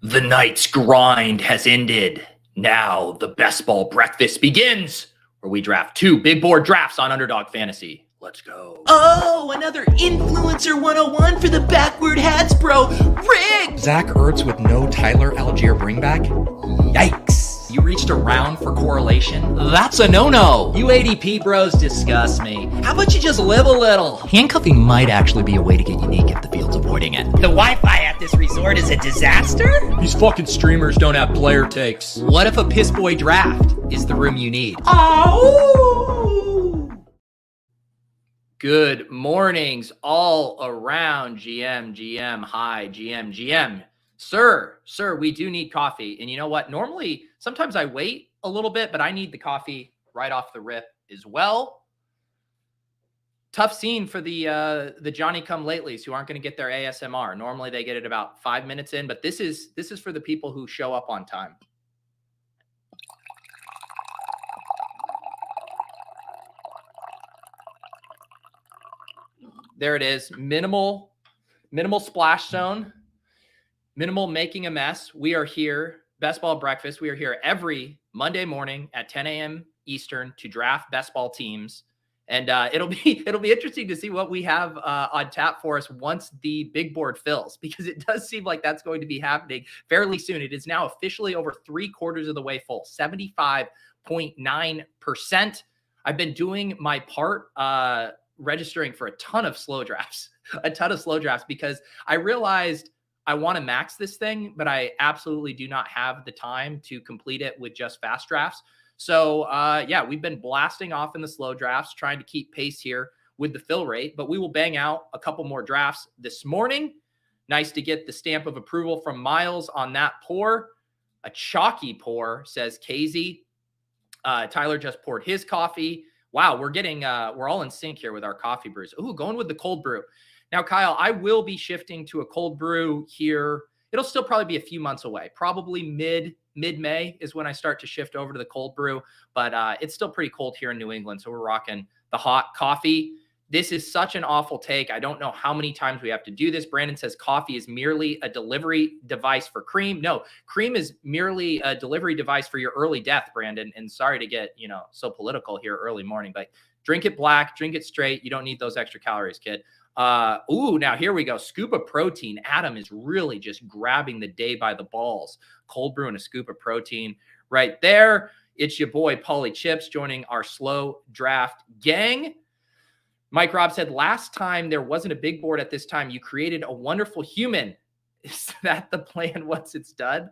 The night's grind has ended. Now the best ball breakfast begins, where we draft 2 big board drafts on Underdog Fantasy. Let's go. Oh, another Influencer 101 for the backward hats, bro. Rigged! Zach Ertz with no Tyler Algier bringback? Yikes. You reached around for correlation? That's a no-no. You ADP bros disgust me. How about you just live a little? Handcuffing might actually be a way to get unique if the field's avoiding it. The Wi-Fi at this resort is a disaster? These fucking streamers don't have player takes. What if a piss boy draft is the room you need? Oh! Good mornings all around. GM, hi, GM. Sir, we do need coffee. And you know what? Normally, sometimes I wait a little bit, but I need the coffee right off the rip as well. Tough scene for the Johnny-come-latelys who aren't going to get their ASMR. Normally, they get it about 5 minutes in, but this is for the people who show up on time. There it is. Minimal splash zone. Minimal making a mess. We are here, Best Ball Breakfast. We are here every Monday morning at 10 a.m. Eastern to draft best ball teams. And it'll be interesting to see what we have on tap for us once the big board fills, because it does seem like that's going to be happening fairly soon. It is now officially over 3/4 of the way full, 75.9%. I've been doing my part registering for a ton of slow drafts, because I realized I want to max this thing, but I absolutely do not have the time to complete it with just fast drafts. So we've been blasting off in the slow drafts, trying to keep pace here with the fill rate, but we will bang out a couple more drafts this morning. Nice to get the stamp of approval from Miles on that pour. A chalky pour, says KZ. Tyler just poured his coffee. Wow, we're all in sync here with our coffee brews. Ooh, going with the cold brew. Now, Kyle, I will be shifting to a cold brew here. It'll still probably be a few months away. Probably mid-May is when I start to shift over to the cold brew. But it's still pretty cold here in New England, so we're rocking the hot coffee. This is such an awful take. I don't know how many times we have to do this. Brandon says coffee is merely a delivery device for cream. No, cream is merely a delivery device for your early death, Brandon. And sorry to get, so political here early morning, but drink it black, drink it straight. You don't need those extra calories, kid. Now here we go. Scoop of protein. Adam is really just grabbing the day by the balls. Cold brew and a scoop of protein right there. It's your boy, Paulie Chips, joining our slow draft gang. Mike Robb said, last time there wasn't a big board at this time, you created a wonderful human. Is that the plan once it's done?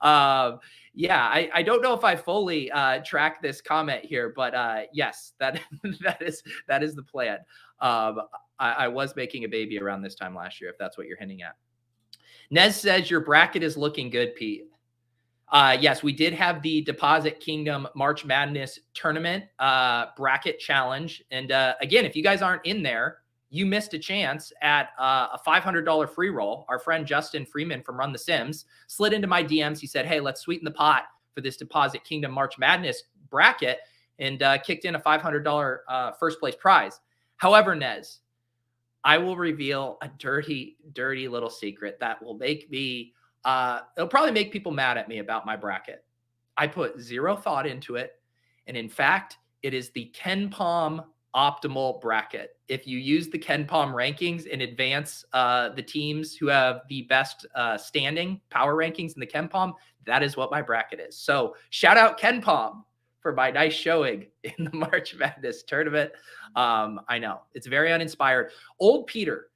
I don't know if I fully track this comment here, but yes, that is the plan. I was making a baby around this time last year, if that's what you're hinting at. Nez says your bracket is looking good, Pete. Yes, we did have the Deposit Kingdom March Madness tournament bracket challenge. And again, if you guys aren't in there, you missed a chance at a $500 free roll. Our friend Justin Freeman from Run the Sims slid into my DMs. He said, hey, let's sweeten the pot for this Deposit Kingdom March Madness bracket, and kicked in a $500 first place prize. However, Nez, I will reveal a dirty little secret that will make me, it'll probably make people mad at me about my bracket. I put zero thought into it. And in fact, it is the KenPom optimal bracket. If you use the KenPom rankings and advance the teams who have the best standing power rankings in the KenPom, that is what my bracket is. So shout out KenPom for my nice showing in the March Madness tournament. I know it's very uninspired. Old Peter,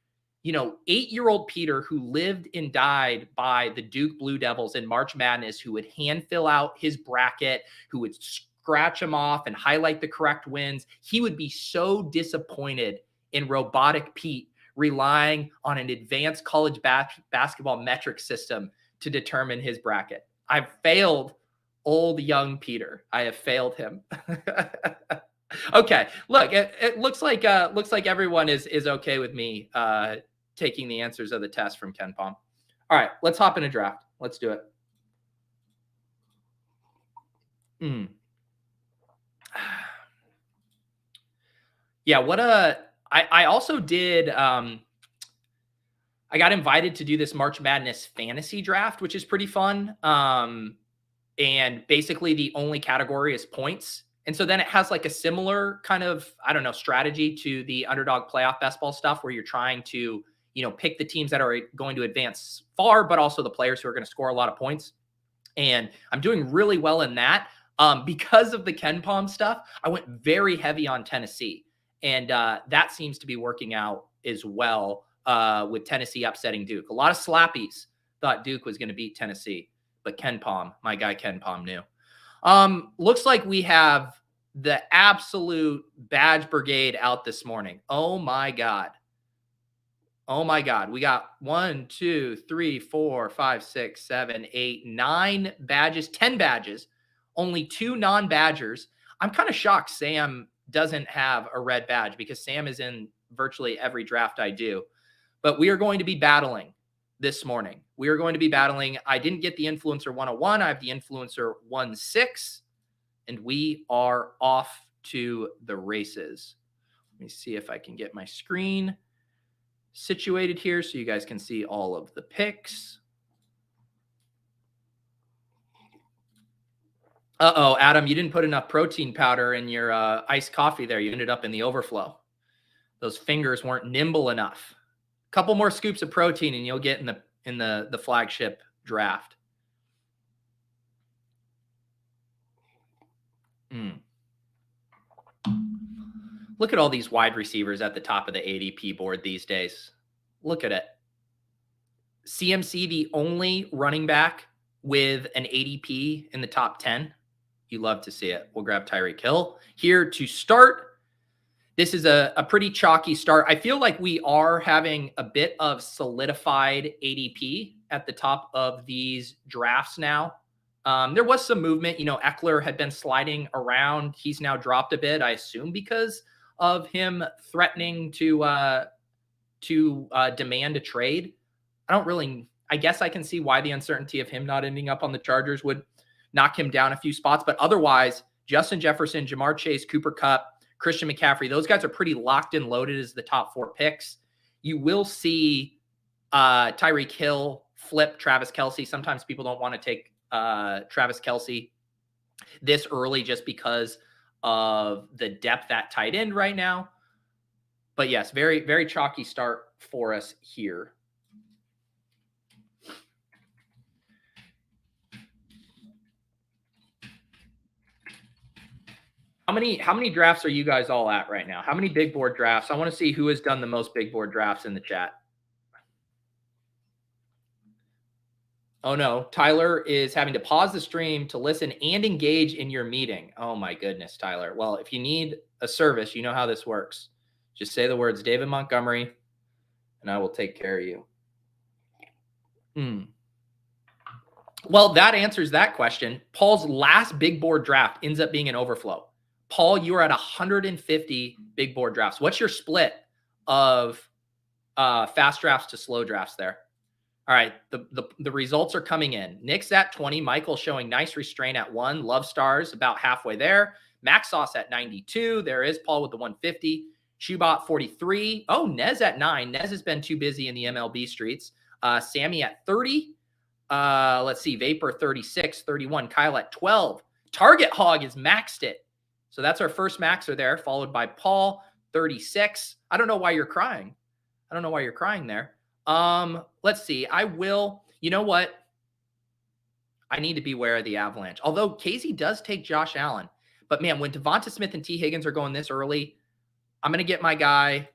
8-year-old Peter, who lived and died by the Duke Blue Devils in March Madness, who would hand fill out his bracket, who would scratch them off and highlight the correct wins. He would be so disappointed in Robotic Pete relying on an advanced college basketball metric system to determine his bracket. I've failed old young Peter. I have failed him. Okay, look, it looks like everyone is okay with me taking the answers of the test from KenPom. All right, let's hop in a draft. Let's do it. Yeah, I also did I got invited to do this March Madness fantasy draft, which is pretty fun. And basically the only category is points. And so then it has like a similar kind of, I don't know, strategy to the Underdog playoff best ball stuff where you're trying to, pick the teams that are going to advance far, but also the players who are going to score a lot of points. And I'm doing really well in that. Because of the Ken Palm stuff, I went very heavy on Tennessee. And that seems to be working out as well with Tennessee upsetting Duke. A lot of slappies thought Duke was going to beat Tennessee, but Ken Palm, my guy Ken Palm knew. Looks like we have the absolute badge brigade out this morning. Oh my God. Oh my God. We got 1, 2, 3, 4, 5, 6, 7, 8, 9 badges, 10 badges, only 2 non-badgers. I'm kind of shocked Sam doesn't have a red badge because Sam is in virtually every draft I do. But we are going to be battling this morning. We are going to be battling. I didn't get the Influencer 101. I have the Influencer 16, and we are off to the races. Let me see if I can get my screen situated here so you guys can see all of the picks. Uh-oh, Adam, you didn't put enough protein powder in your iced coffee there. You ended up in the overflow. Those fingers weren't nimble enough. A couple more scoops of protein and you'll get in the flagship draft. Look at all these wide receivers at the top of the ADP board these days. Look at it. CMC, the only running back with an ADP in the top 10. You love to see it. We'll grab Tyreek Hill here to start. This is a pretty chalky start. I feel like we are having a bit of solidified ADP at the top of these drafts now. There was some movement. Eckler had been sliding around. He's now dropped a bit, I assume, because of him threatening to demand a trade. I guess I can see why the uncertainty of him not ending up on the Chargers would knock him down a few spots. But otherwise, Justin Jefferson, Ja'Marr Chase, Cooper Kupp, Christian McCaffrey, those guys are pretty locked and loaded as the top 4 picks. You will see Tyreek Hill flip Travis Kelce. Sometimes people don't want to take Travis Kelce this early just because of the depth at tight end right now. But yes, very, very chalky start for us here. How many drafts are you guys all at right now? How many big board drafts? I want to see who has done the most big board drafts in the chat. Oh no, Tyler is having to pause the stream to listen and engage in your meeting. Oh my goodness, Tyler. Well, if you need a service, you know how this works. Just say the words David Montgomery and I will take care of you. Well, that answers that question. Paul's last big board draft ends up being an overflow. Paul, you are at 150 big board drafts. What's your split of fast drafts to slow drafts there? All right, the results are coming in. Nick's at 20. Michael showing nice restraint at 1. Love Stars about halfway there. Max Sauce at 92. There is Paul with the 150. Shubot 43. Oh, Nez at 9. Nez has been too busy in the MLB streets. Sammy at 30. Let's see. Vapor 36, 31. Kyle at 12. Target Hog is maxed it. So that's our first maxer there, followed by Paul 36. I don't know why you're crying. I don't know why you're crying there. Let's see. You know what? I need to beware of the avalanche. Although Casey does take Josh Allen. But man, when Devonta Smith and T. Higgins are going this early, I'm going to get my guy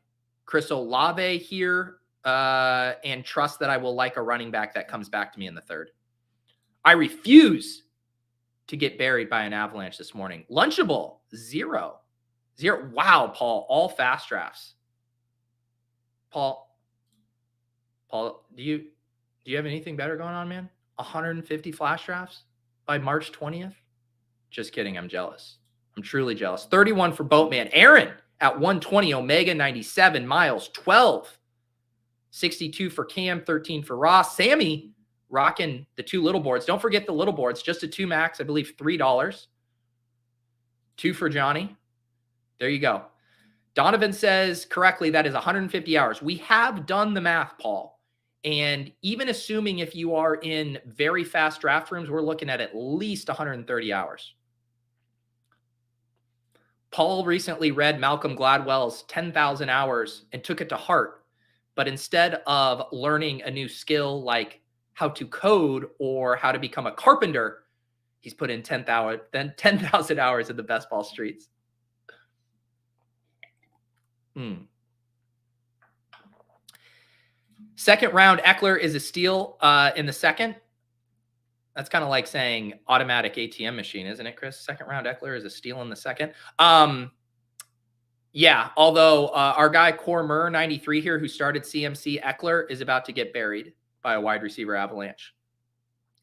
Chris Olave here and trust that I will like a running back that comes back to me in the 3rd. I refuse to get buried by an avalanche this morning. Lunchable, 0. Wow, Paul, all fast drafts. Paul, do you have anything better going on, man? 150 flash drafts by March 20th? Just kidding. I'm jealous. I'm truly jealous. 31 for Boatman. Aaron at 120. Omega 97. Miles 12. 62 for Cam. 13 for Ross. Sammy rocking the 2 little boards. Don't forget the little boards. Just a 2 max. I believe $3. 2 for Johnny. There you go. Donovan says correctly that is 150 hours. We have done the math, Paul. And even assuming if you are in very fast draft rooms, we're looking at least 130 hours. Paul recently read Malcolm Gladwell's 10,000 hours and took it to heart. But instead of learning a new skill like how to code or how to become a carpenter, he's put in 10,000 hours in the best ball streets. Second round, Eckler is a steal in the second. That's kind of like saying automatic ATM machine, isn't it, Chris? Second round, Eckler is a steal in the second. Yeah, although our guy Cormer 93 here, who started CMC, Eckler is about to get buried by a wide receiver avalanche.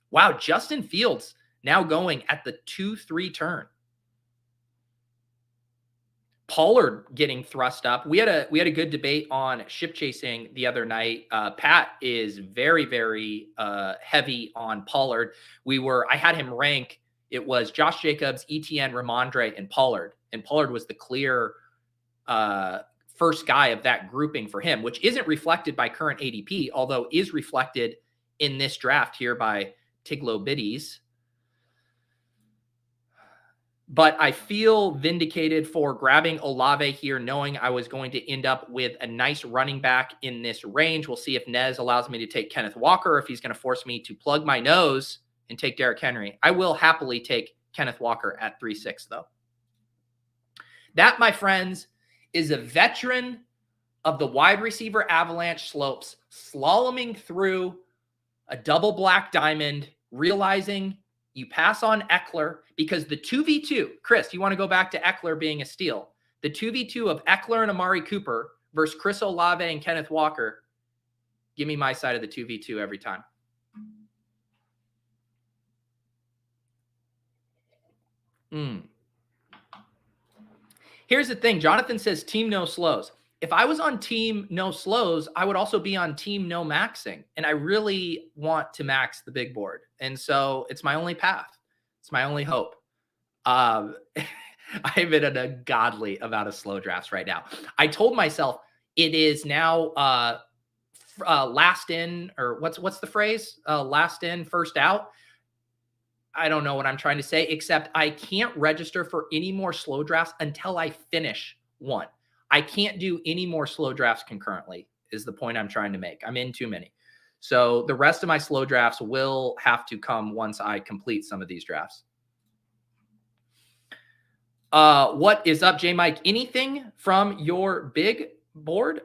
Wow, Justin Fields now going at the 2-3 turn. Pollard getting thrust up. We had a good debate on ship chasing the other night. Pat is very, very heavy on Pollard. I had him rank. It was Josh Jacobs, Etienne, Ramondre, and Pollard. And Pollard was the clear first guy of that grouping for him, which isn't reflected by current ADP, although is reflected in this draft here by Tiglo Biddies. But I feel vindicated for grabbing Olave here, knowing I was going to end up with a nice running back in this range. We'll see if Nez allows me to take Kenneth Walker, or if he's going to force me to plug my nose and take Derrick Henry. I will happily take Kenneth Walker at 3-6, though. That, my friends, is a veteran of the wide receiver avalanche slopes, slaloming through a double black diamond, realizing you pass on Eckler because the 2v2, Chris, you want to go back to Eckler being a steal. The 2v2 of Eckler and Amari Cooper versus Chris Olave and Kenneth Walker. Give me my side of the 2v2 every time. Here's the thing. Jonathan says team no slows. If I was on team no slows, I would also be on team no maxing. And I really want to max the big board. And so it's my only path. It's my only hope. I'm in an ungodly amount of slow drafts right now. I told myself it is now last in, or what's the phrase? Last in, first out. I don't know what I'm trying to say, except I can't register for any more slow drafts until I finish one. I can't do any more slow drafts concurrently, is the point I'm trying to make. I'm in too many. So the rest of my slow drafts will have to come once I complete some of these drafts. What is up, J Mike? Anything from your big board?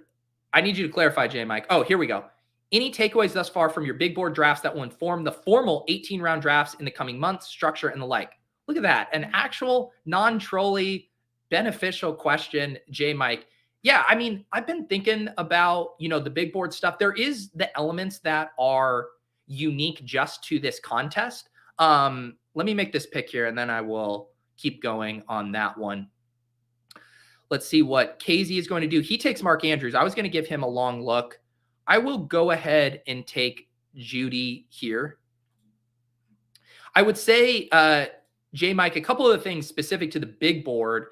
I need you to clarify, J Mike. Oh, here we go. Any takeaways thus far from your big board drafts that will inform the formal 18-round drafts in the coming months, structure, and the like? Look at that. An actual non-trolly beneficial question, J Mike. Yeah, I mean, I've been thinking about, the big board stuff. There is the elements that are unique just to this contest. Let me make this pick here, and then I will keep going on that one. Let's see what KZ is going to do. He takes Mark Andrews. I was going to give him a long look. I will go ahead and take Judy here. I would say, J Mike, a couple of the things specific to the big board.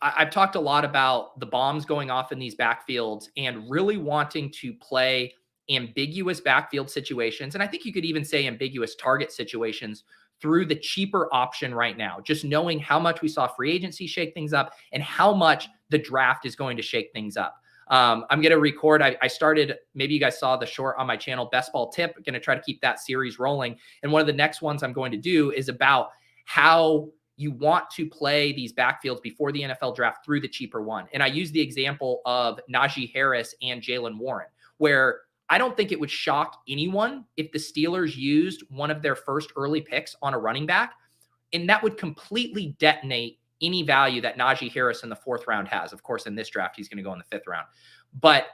I've talked a lot about the bombs going off in these backfields and really wanting to play ambiguous backfield situations. And I think you could even say ambiguous target situations through the cheaper option right now, just knowing how much we saw free agency shake things up and how much the draft is going to shake things up. I'm going to record. I started, maybe you guys saw the short on my channel, Best Ball Tip. I'm going to try to keep that series rolling. And one of the next ones I'm going to do is about how you want to play these backfields before the NFL draft through the cheaper one. And I use the example of Najee Harris and Jalen Warren, where I don't think it would shock anyone if the Steelers used one of their first early picks on a running back, and that would completely detonate any value that Najee Harris in the 4th round has. Of course, in this draft, he's going to go in the 5th round. But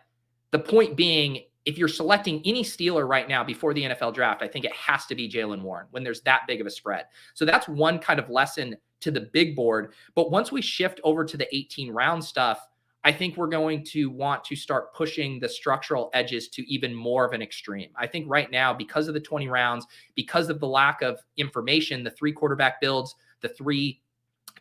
the point being, if you're selecting any Steeler right now before the NFL draft, I think it has to be Jalen Warren when there's that big of a spread. So that's one kind of lesson to the big board. But once we shift over to the 18-round stuff, I think we're going to want to start pushing the structural edges to even more of an extreme. I think right now, because of the 20 rounds, because of the lack of information, the 3 quarterback builds, the 3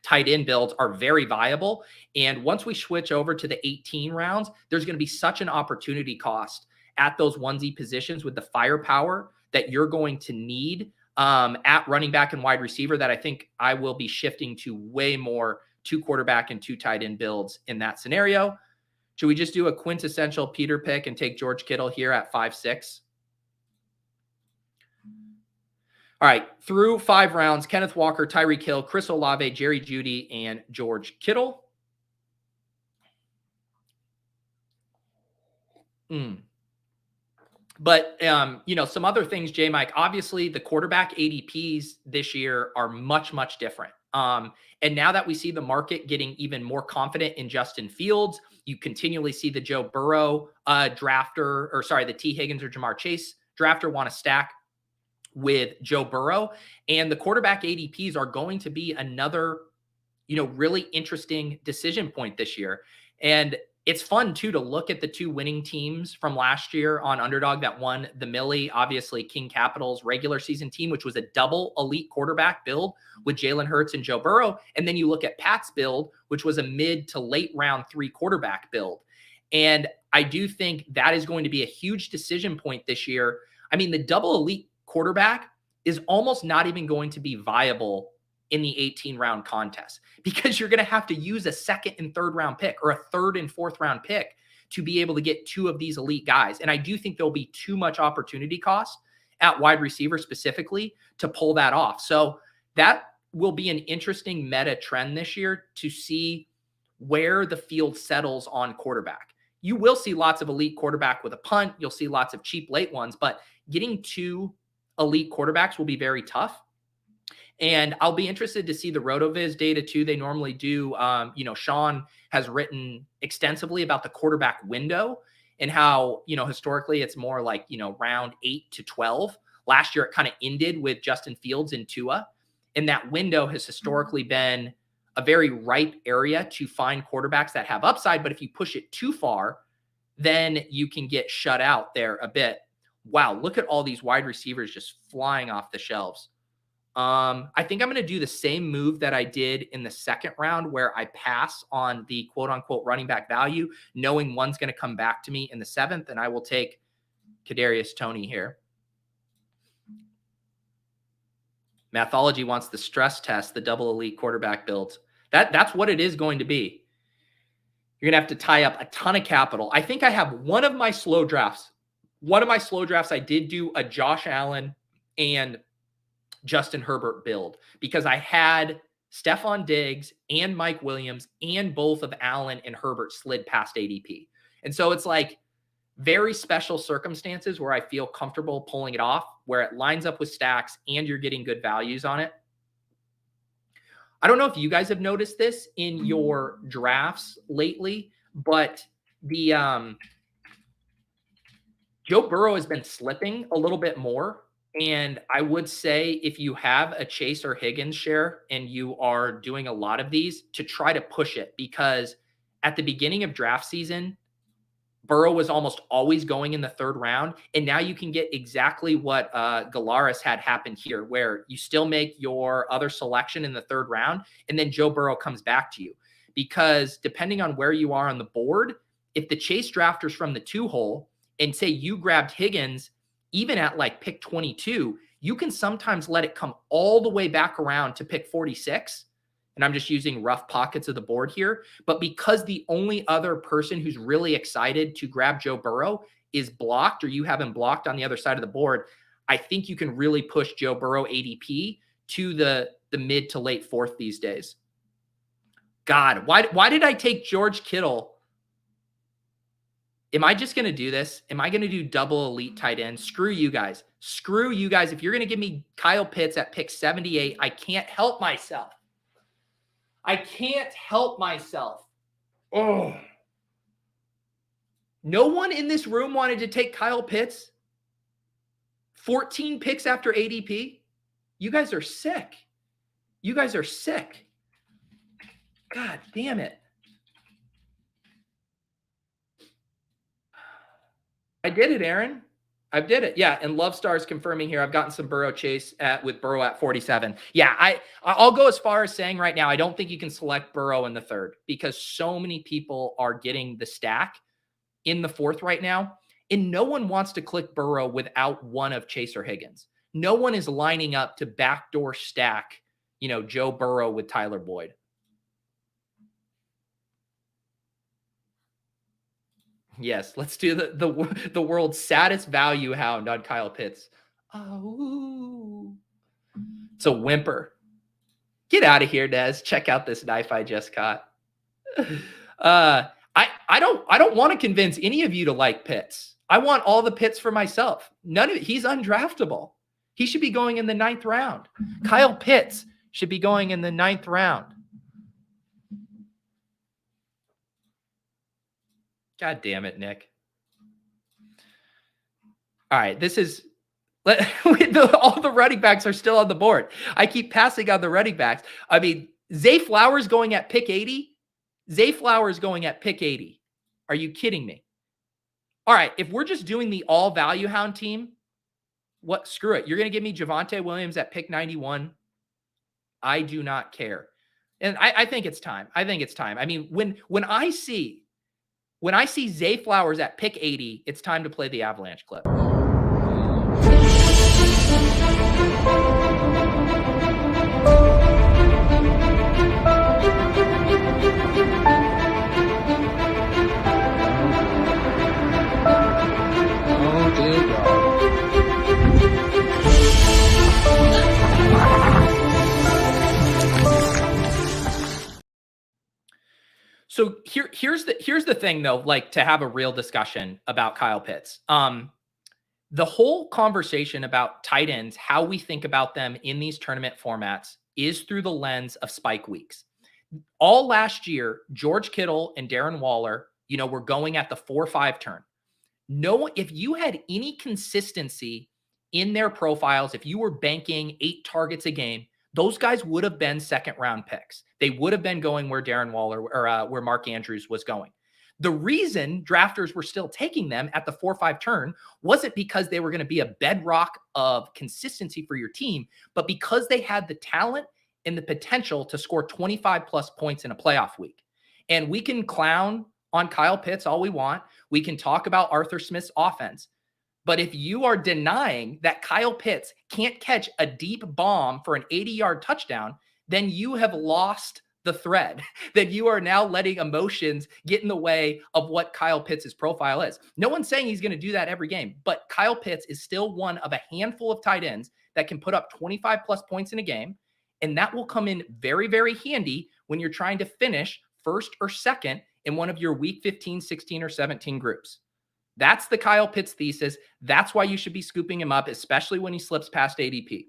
tight end builds are very viable. And once we switch over to the 18 rounds, there's going to be such an opportunity cost at those onesie positions with the firepower that you're going to need at running back and wide receiver, that I think I will be shifting to way more 2 quarterback and 2 tight end builds in that scenario. Should we just do a quintessential Peter pick and take George Kittle here at 5-6? All right, through 5 rounds, Kenneth Walker, Tyreek Hill, Chris Olave, Jerry Jeudy, and George Kittle. But, some other things, J-Mike, obviously the quarterback ADPs this year are much, much different. And now that we see the market getting even more confident in Justin Fields, you continually see the Joe Burrow the T. Higgins or Ja'Marr Chase drafter want to stack with Joe Burrow. And the quarterback ADPs are going to be another, really interesting decision point this year. And it's fun, too, to look at the 2 winning teams from last year on Underdog that won the Millie, obviously King Capital's regular season team, which was a double elite quarterback build with Jalen Hurts and Joe Burrow. And then you look at Pat's build, which was a mid to late round 3 quarterback build. And I do think that is going to be a huge decision point this year. I mean, the double elite quarterback is almost not even going to be viable in the 18-round contest, because you're going to have to use a 2nd and 3rd round pick or a 3rd and 4th round pick to be able to get 2 of these elite guys. And I do think there'll be too much opportunity cost at wide receiver specifically to pull that off. So that will be an interesting meta trend this year to see where the field settles on quarterback. You will see lots of elite quarterback with a punt. You'll see lots of cheap late ones, but getting 2 elite quarterbacks will be very tough. And I'll be interested to see the RotoViz data too. They normally do. Sean has written extensively about the quarterback window and how, historically it's more like, round 8 to 12. Last year, it kind of ended with Justin Fields and Tua. And that window has historically been a very ripe area to find quarterbacks that have upside. But if you push it too far, then you can get shut out there a bit. Wow, look at all these wide receivers just flying off the shelves. I think I'm going to do the same move that I did in the 2nd round, where I pass on the quote unquote running back value, knowing one's going to come back to me in the 7th, and I will take Kadarius Toney here. Mathology wants the stress test, the double elite quarterback builds. That's what it is going to be. You're going to have to tie up a ton of capital. I think I have one of my slow drafts. I did do a Josh Allen and Justin Herbert build because I had Stephon Diggs and Mike Williams and both of Allen and Herbert slid past ADP. And so it's like very special circumstances where I feel comfortable pulling it off, where it lines up with stacks and you're getting good values on it. I don't know if you guys have noticed this in your drafts lately, but the Joe Burrow has been slipping a little bit more. And I would say if you have a Chase or Higgins share and you are doing a lot of these, to try to push it, because at the beginning of draft season, Burrow was almost always going in the 3rd round. And now you can get exactly what Galaris had happened here, where you still make your other selection in the 3rd round and then Joe Burrow comes back to you. Because depending on where you are on the board, if the Chase drafters from the 2 hole and say you grabbed Higgins, even at like pick 22, you can sometimes let it come all the way back around to pick 46. And I'm just using rough pockets of the board here. But because the only other person who's really excited to grab Joe Burrow is blocked, or you have him blocked on the other side of the board, I think you can really push Joe Burrow ADP to the mid to late 4th these days. God, why did I take George Kittle? Am I just going to do this? Am I going to do double elite tight end? Screw you guys. Screw you guys. If you're going to give me Kyle Pitts at pick 78, I can't help myself. Oh. No one in this room wanted to take Kyle Pitts. 14 picks after ADP. You guys are sick. God damn it. I did it, Aaron. I did it. Yeah. And Love Star is confirming here. I've gotten some Burrow Chase with Burrow at 47. Yeah. I'll go as far as saying right now, I don't think you can select Burrow in the 3rd, because so many people are getting the stack in the 4th right now. And no one wants to click Burrow without one of Chase or Higgins. No one is lining up to backdoor stack, Joe Burrow with Tyler Boyd. Yes, let's do the world's saddest value hound on Kyle Pitts. Oh, it's a whimper. Get out of here, Nez. Check out this knife I just caught. I don't want to convince any of you to like Pitts. I want all the Pitts for myself. None of it. He's undraftable. He should be going in the 9th round. Kyle Pitts should be going in the 9th round. God damn it, Nick. All right, this is all the running backs are still on the board. I keep passing on the running backs. I mean, Zay Flowers going at pick 80. Zay Flowers going at pick 80. Are you kidding me? All right, if we're just doing the all value hound team, what? Screw it. You're going to give me Javonte Williams at pick 91. I do not care. And I think it's time. I think it's time. I mean, when I see Zay Flowers at pick 80, it's time to play the Avalanche clip. Oh, dear God. So here's the thing though, like to have a real discussion about Kyle Pitts. The whole conversation about tight ends, how we think about them in these tournament formats is through the lens of spike weeks. All last year, George Kittle and Darren Waller, were going at the 4-5 turn. If you had any consistency in their profiles, if you were banking 8 targets a game, those guys would have been 2nd round picks. They would have been going where Darren Waller or where Mark Andrews was going. The reason drafters were still taking them at the 4-5 turn wasn't because they were going to be a bedrock of consistency for your team, but because they had the talent and the potential to score 25 plus points in a playoff week. And we can clown on Kyle Pitts all we want. We can talk about Arthur Smith's offense. But if you are denying that Kyle Pitts can't catch a deep bomb for an 80-yard touchdown, then you have lost the thread. Then you are now letting emotions get in the way of what Kyle Pitts' profile is. No one's saying he's going to do that every game, but Kyle Pitts is still one of a handful of tight ends that can put up 25 plus points in a game. And that will come in very, very handy when you're trying to finish 1st or 2nd in one of your week 15, 16, or 17 groups. That's the Kyle Pitts thesis. That's why you should be scooping him up, especially when he slips past ADP.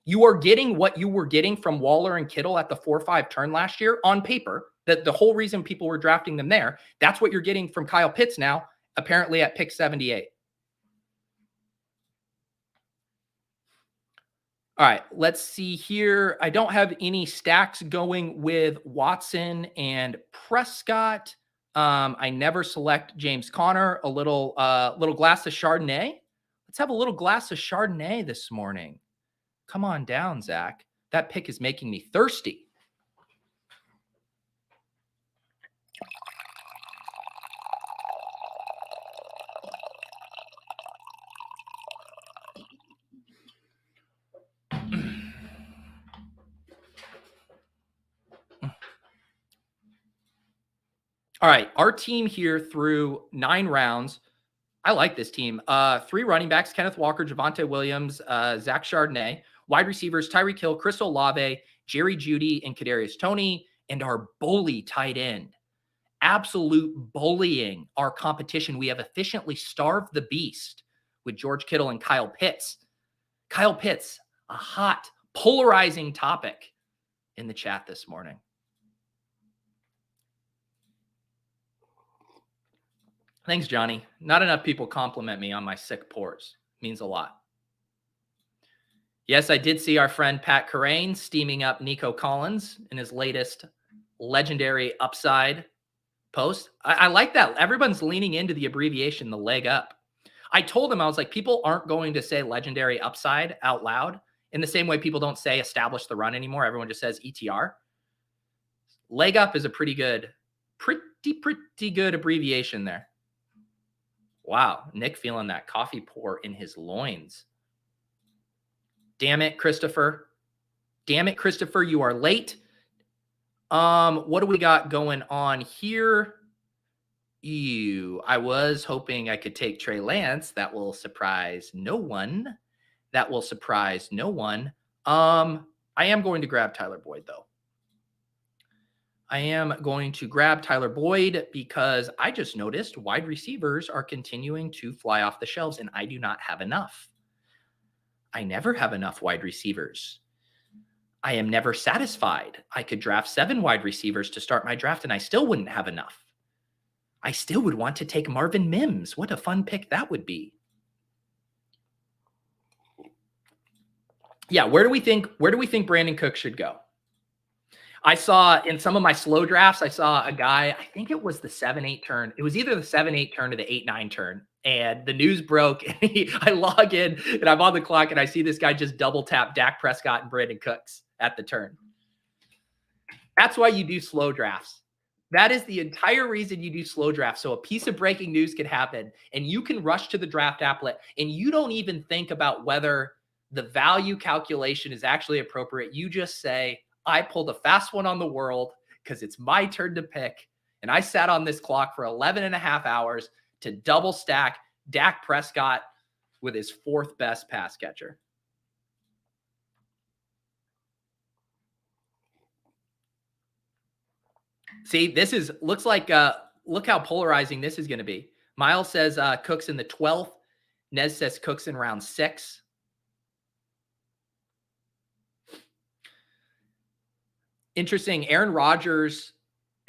You are getting what you were getting from Waller and Kittle at the 4-5 turn last year on paper. That the whole reason people were drafting them there. That's what you're getting from Kyle Pitts now, apparently at pick 78. All right, let's see here. I don't have any stacks going with Watson and Prescott. I never select James Conner. A little glass of Chardonnay. Let's have a little glass of Chardonnay this morning. Come on down, Zach. That pick is making me thirsty. All right, our team here through 9 rounds. I like this team. 3 running backs, Kenneth Walker, Javonte Williams, Zach Chardonnay. Wide receivers, Tyreek Hill, Chris Olave, Jerry Jeudy, and Kadarius Toney. And our bully tight end. Absolute bullying our competition. We have efficiently starved the beast with George Kittle and Kyle Pitts. Kyle Pitts, a hot, polarizing topic in the chat this morning. Thanks, Johnny. Not enough people compliment me on my sick pores. Means a lot. Yes, I did see our friend Pat Carrain steaming up Nico Collins in his latest legendary upside post. I like that. Everyone's leaning into the abbreviation, the leg up. I told him, I was like, people aren't going to say legendary upside out loud in the same way people don't say establish the run anymore. Everyone just says ETR. Leg up is a pretty good abbreviation there. Wow. Nick feeling that coffee pour in his loins. Damn it, Christopher. Damn it, Christopher. You are late. What do we got going on here? I was hoping I could take Trey Lance. That will surprise no one. That will surprise no one. I am going to grab Tyler Boyd, though. I am going to grab Tyler Boyd because I just noticed wide receivers are continuing to fly off the shelves, and I do not have enough. I never have enough wide receivers. I am never satisfied. I could draft 7 wide receivers to start my draft, and I still wouldn't have enough. I still would want to take Marvin Mims. What a fun pick that would be. Yeah, where do we think Brandin Cooks should go? I saw in some of my slow drafts, I saw a guy, I think it was the 7-8 turn. It was either the 7-8 turn or the 8-9 turn. And the news broke. And I log in and I'm on the clock and I see this guy just double tap Dak Prescott and Brandin Cooks at the turn. That's why you do slow drafts. That is the entire reason you do slow drafts. So a piece of breaking news can happen and you can rush to the draft applet and you don't even think about whether the value calculation is actually appropriate. You just say, I pulled a fast one on the world because it's my turn to pick. And I sat on this clock for 11 and a half hours to double stack Dak Prescott with his 4th best pass catcher. See, this looks like, look how polarizing this is going to be. Miles says Cooks in the 12th. Nez says Cooks in round 6. Interesting. Aaron Rodgers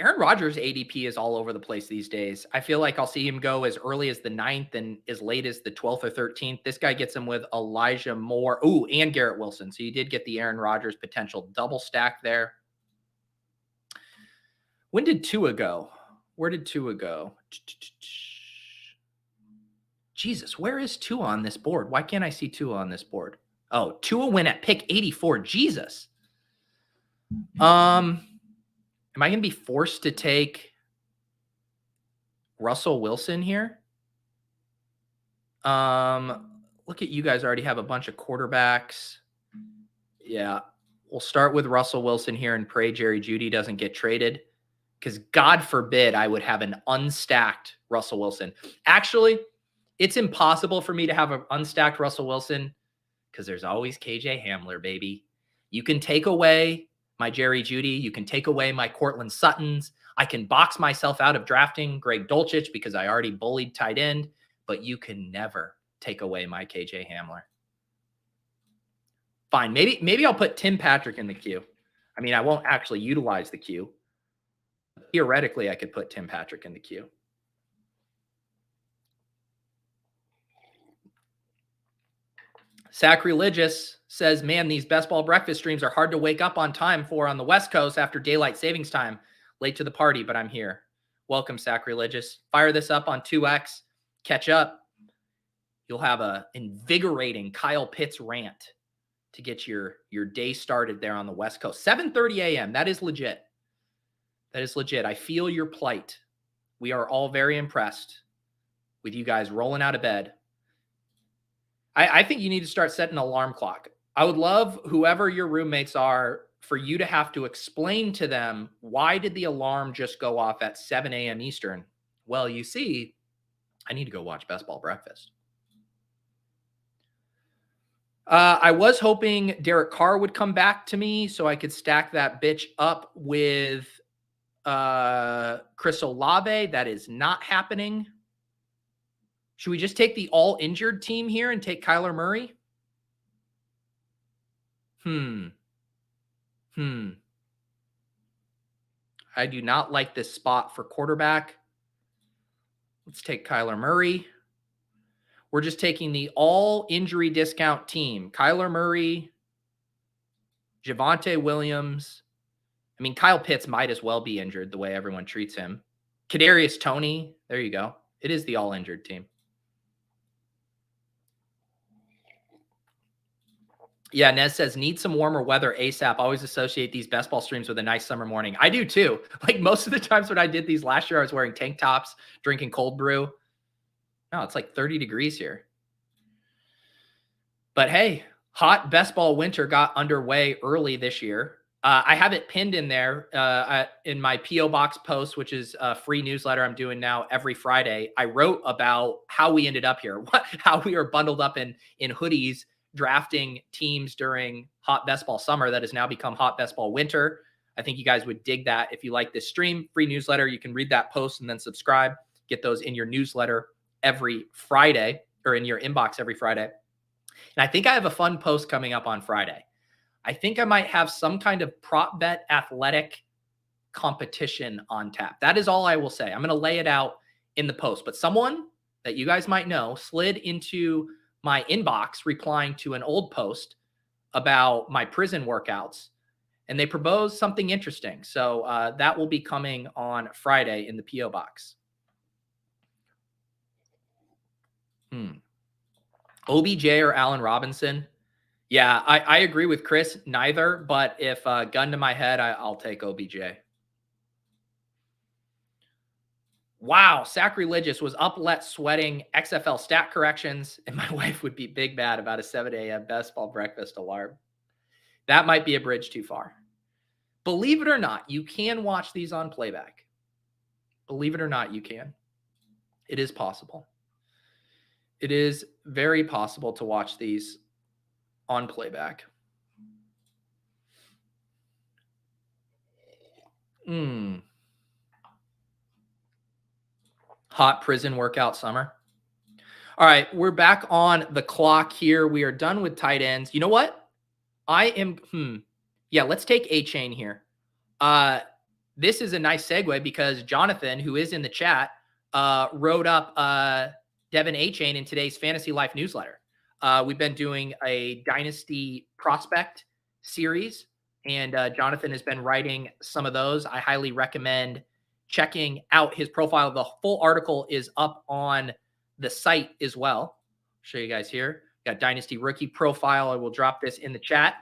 ADP is all over the place these days. I feel like I'll see him go as early as the 9th and as late as the 12th or 13th. This guy gets him with Elijah Moore. Ooh, and Garrett Wilson. So you did get the Aaron Rodgers potential double stack there. When did Tua go? Where did Tua go? Jesus, where is Tua on this board? Why can't I see Tua on this board? Oh, Tua went at pick 84. Jesus. Am I going to be forced to take Russell Wilson here? Look at you guys already have a bunch of quarterbacks. Yeah, we'll start with Russell Wilson here and pray Jerry Jeudy doesn't get traded because God forbid I would have an unstacked Russell Wilson. Actually, it's impossible for me to have an unstacked Russell Wilson because there's always KJ Hamler, baby. You can take away my Jerry Jeudy. You can take away my Cortland Suttons. I can box myself out of drafting Greg Dulcich because I already bullied tight end, but you can never take away my KJ Hamler. Fine. Maybe I'll put Tim Patrick in the queue. I mean, I won't actually utilize the queue. Theoretically, I could put Tim Patrick in the queue. Sacrilegious says, man, these best ball breakfast streams are hard to wake up on time for on the West Coast after daylight savings time. Late to the party, but I'm here. Welcome, Sacrilegious. Fire this up on 2X. Catch up. You'll have a invigorating Kyle Pitts rant to get your day started there on the West Coast. 7:30 a.m. That is legit. That is legit. I feel your plight. We are all very impressed with you guys rolling out of bed. I think you need to start setting an alarm clock. I would love whoever your roommates are for you to have to explain to them, why did the alarm just go off at 7 a.m. Eastern? Well, you see, I need to go watch Best Ball Breakfast. I was hoping Derek Carr would come back to me so I could stack that bitch up with Chris Olave. That is not happening. Should we just take the all-injured team here and take Kyler Murray? I do not like this spot for quarterback. Let's take Kyler Murray. We're just taking the all-injury discount team. Kyler Murray, Javonte Williams. I mean, Kyle Pitts might as well be injured the way everyone treats him. Kadarius Toney. There you go. It is the all-injured team. Yeah, Nez says, need some warmer weather ASAP. Always associate these best ball streams with a nice summer morning. I do too. Like most of the times when I did these last year, I was wearing tank tops, drinking cold brew. No, it's like 30 degrees here. But hey, hot best ball winter got underway early this year. I have it pinned in there in my P.O. Box post, which is a free newsletter I'm doing now every Friday. I wrote about how we ended up here, how we are bundled up in hoodies, drafting teams during hot best ball summer that has now become hot best ball winter. I think you guys would dig that if you like this stream. Free newsletter. You can read that post and then subscribe. Get those in your newsletter every Friday, or in your inbox every Friday. And I think I have a fun post coming up on Friday. I think I might have some kind of prop bet athletic competition on tap. That is all I will say. I'm going to lay it out in the post. But someone that you guys might know slid into my inbox replying to an old post about my prison workouts, and they proposed something interesting. So that will be coming on Friday in the P.O. Box. OBJ or Allen Robinson? Yeah, I agree with Chris. Neither, but if gun to my head, I'll take OBJ. Wow, sacrilegious was up let sweating XFL stat corrections, and my wife would be big bad about a 7 a.m. best ball breakfast alarm. That might be a bridge too far. Believe it or not, you can watch these on playback. Believe it or not, you can. It is possible. It is very possible to watch these on playback. Hot prison workout summer. All right, we're back on the clock here. We are done with tight ends. You know what? Yeah, let's take Achane here. This is a nice segue because Jonathan, who is in the chat, wrote up Devon Achane in today's Fantasy Life newsletter. We've been doing a Dynasty prospect series, and Jonathan has been writing some of those. I highly recommend checking out his profile. The full article is up on the site as well. I'll show you guys here. Got Dynasty rookie profile. I will drop this in the chat.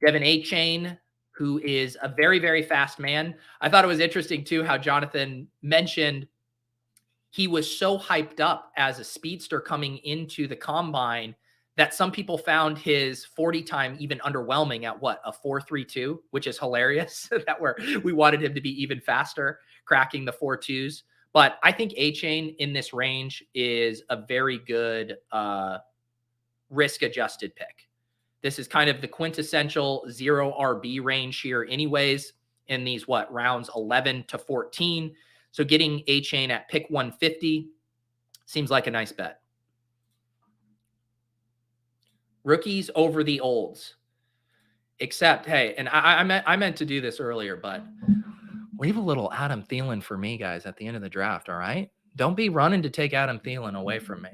Devon Achane, who is a very, very fast man. I thought it was interesting, too, how Jonathan mentioned he was so hyped up as a speedster coming into the combine that some people found his 40 time even underwhelming at what, a 4.32, which is hilarious that we wanted him to be even faster, cracking the 4.2s. But I think Achane in this range is a very good risk-adjusted pick. This is kind of the quintessential 0 RB range here anyways in these, rounds 11 to 14. So getting Achane at pick 150 seems like a nice bet. Rookies over the olds. Except, hey, and I meant to do this earlier, but leave a little Adam Thielen for me, guys, at the end of the draft, all right? Don't be running to take Adam Thielen away from me.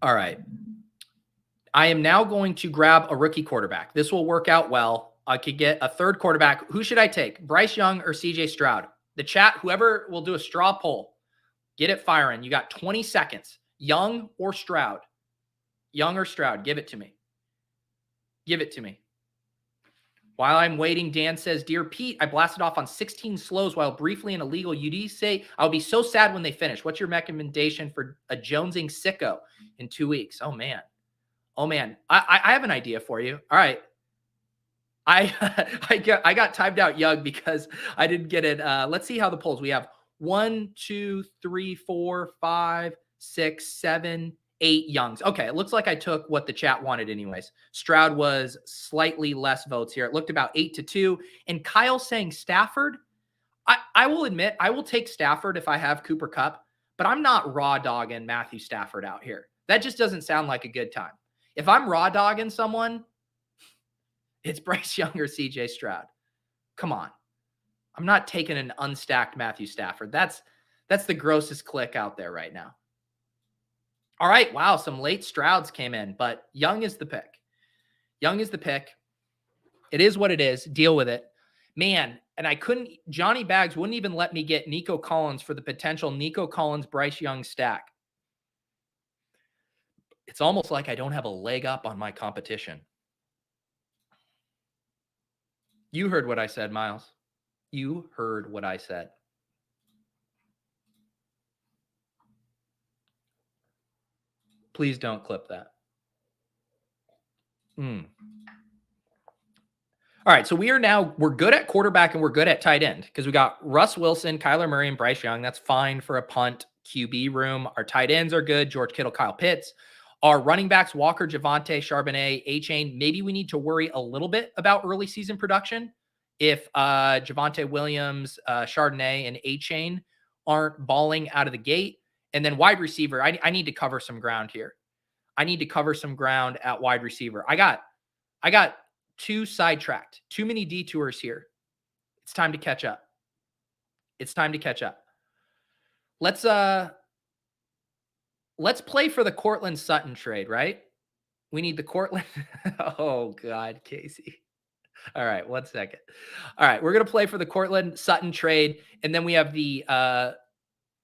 All right. I am now going to grab a rookie quarterback. This will work out well. I could get a third quarterback. Who should I take? Bryce Young or CJ Stroud? The chat, whoever will do a straw poll, get it firing. You got 20 seconds. Young or Stroud? Young or Stroud? Give it to me. Give it to me. While I'm waiting, Dan says, Dear Pete, I blasted off on 16 slows while briefly in a legal UD. Say, I'll be so sad when they finish. What's your recommendation for a jonesing sicko in 2 weeks? Oh, man. Oh, man. I have an idea for you. All right. I got timed out Young because I didn't get it. Let's see how the polls. We have 1, 2, 3, 4, 5, 6, 7, 8 Youngs. Okay, it looks like I took what the chat wanted anyways. Stroud was slightly less votes here. It looked about 8-2. And Kyle saying Stafford. I will admit, I will take Stafford if I have Cooper Kupp, but I'm not raw dogging Matthew Stafford out here. That just doesn't sound like a good time. If I'm raw dogging someone, it's Bryce Young or CJ Stroud. Come on. I'm not taking an unstacked Matthew Stafford. That's the grossest click out there right now. All right. Wow. Some late Strouds came in, but Young is the pick. Young is the pick. It is what it is. Deal with it. Man, and Johnny Bags wouldn't even let me get Nico Collins for the potential Nico Collins, Bryce Young stack. It's almost like I don't have a leg up on my competition. You heard what I said, Miles. You heard what I said. Please don't clip that. All right, so we're good at quarterback and we're good at tight end because we got Russ Wilson, Kyler Murray, and Bryce Young. That's fine for a punt QB room. Our tight ends are good. George Kittle, Kyle Pitts. Our running backs, Walker, Javonte, Charbonnet, Achane. Maybe we need to worry a little bit about early season production if Javonte Williams, Chardonnay, and Achane aren't balling out of the gate. And then wide receiver, I need to cover some ground here. I need to cover some ground at wide receiver. I got too sidetracked, too many detours here. It's time to catch up. Let's play for the Cortland Sutton trade, right? We need the Cortland. Oh God, Casey. All right, 1 second. All right, we're going to play for the Cortland Sutton trade. And then we have the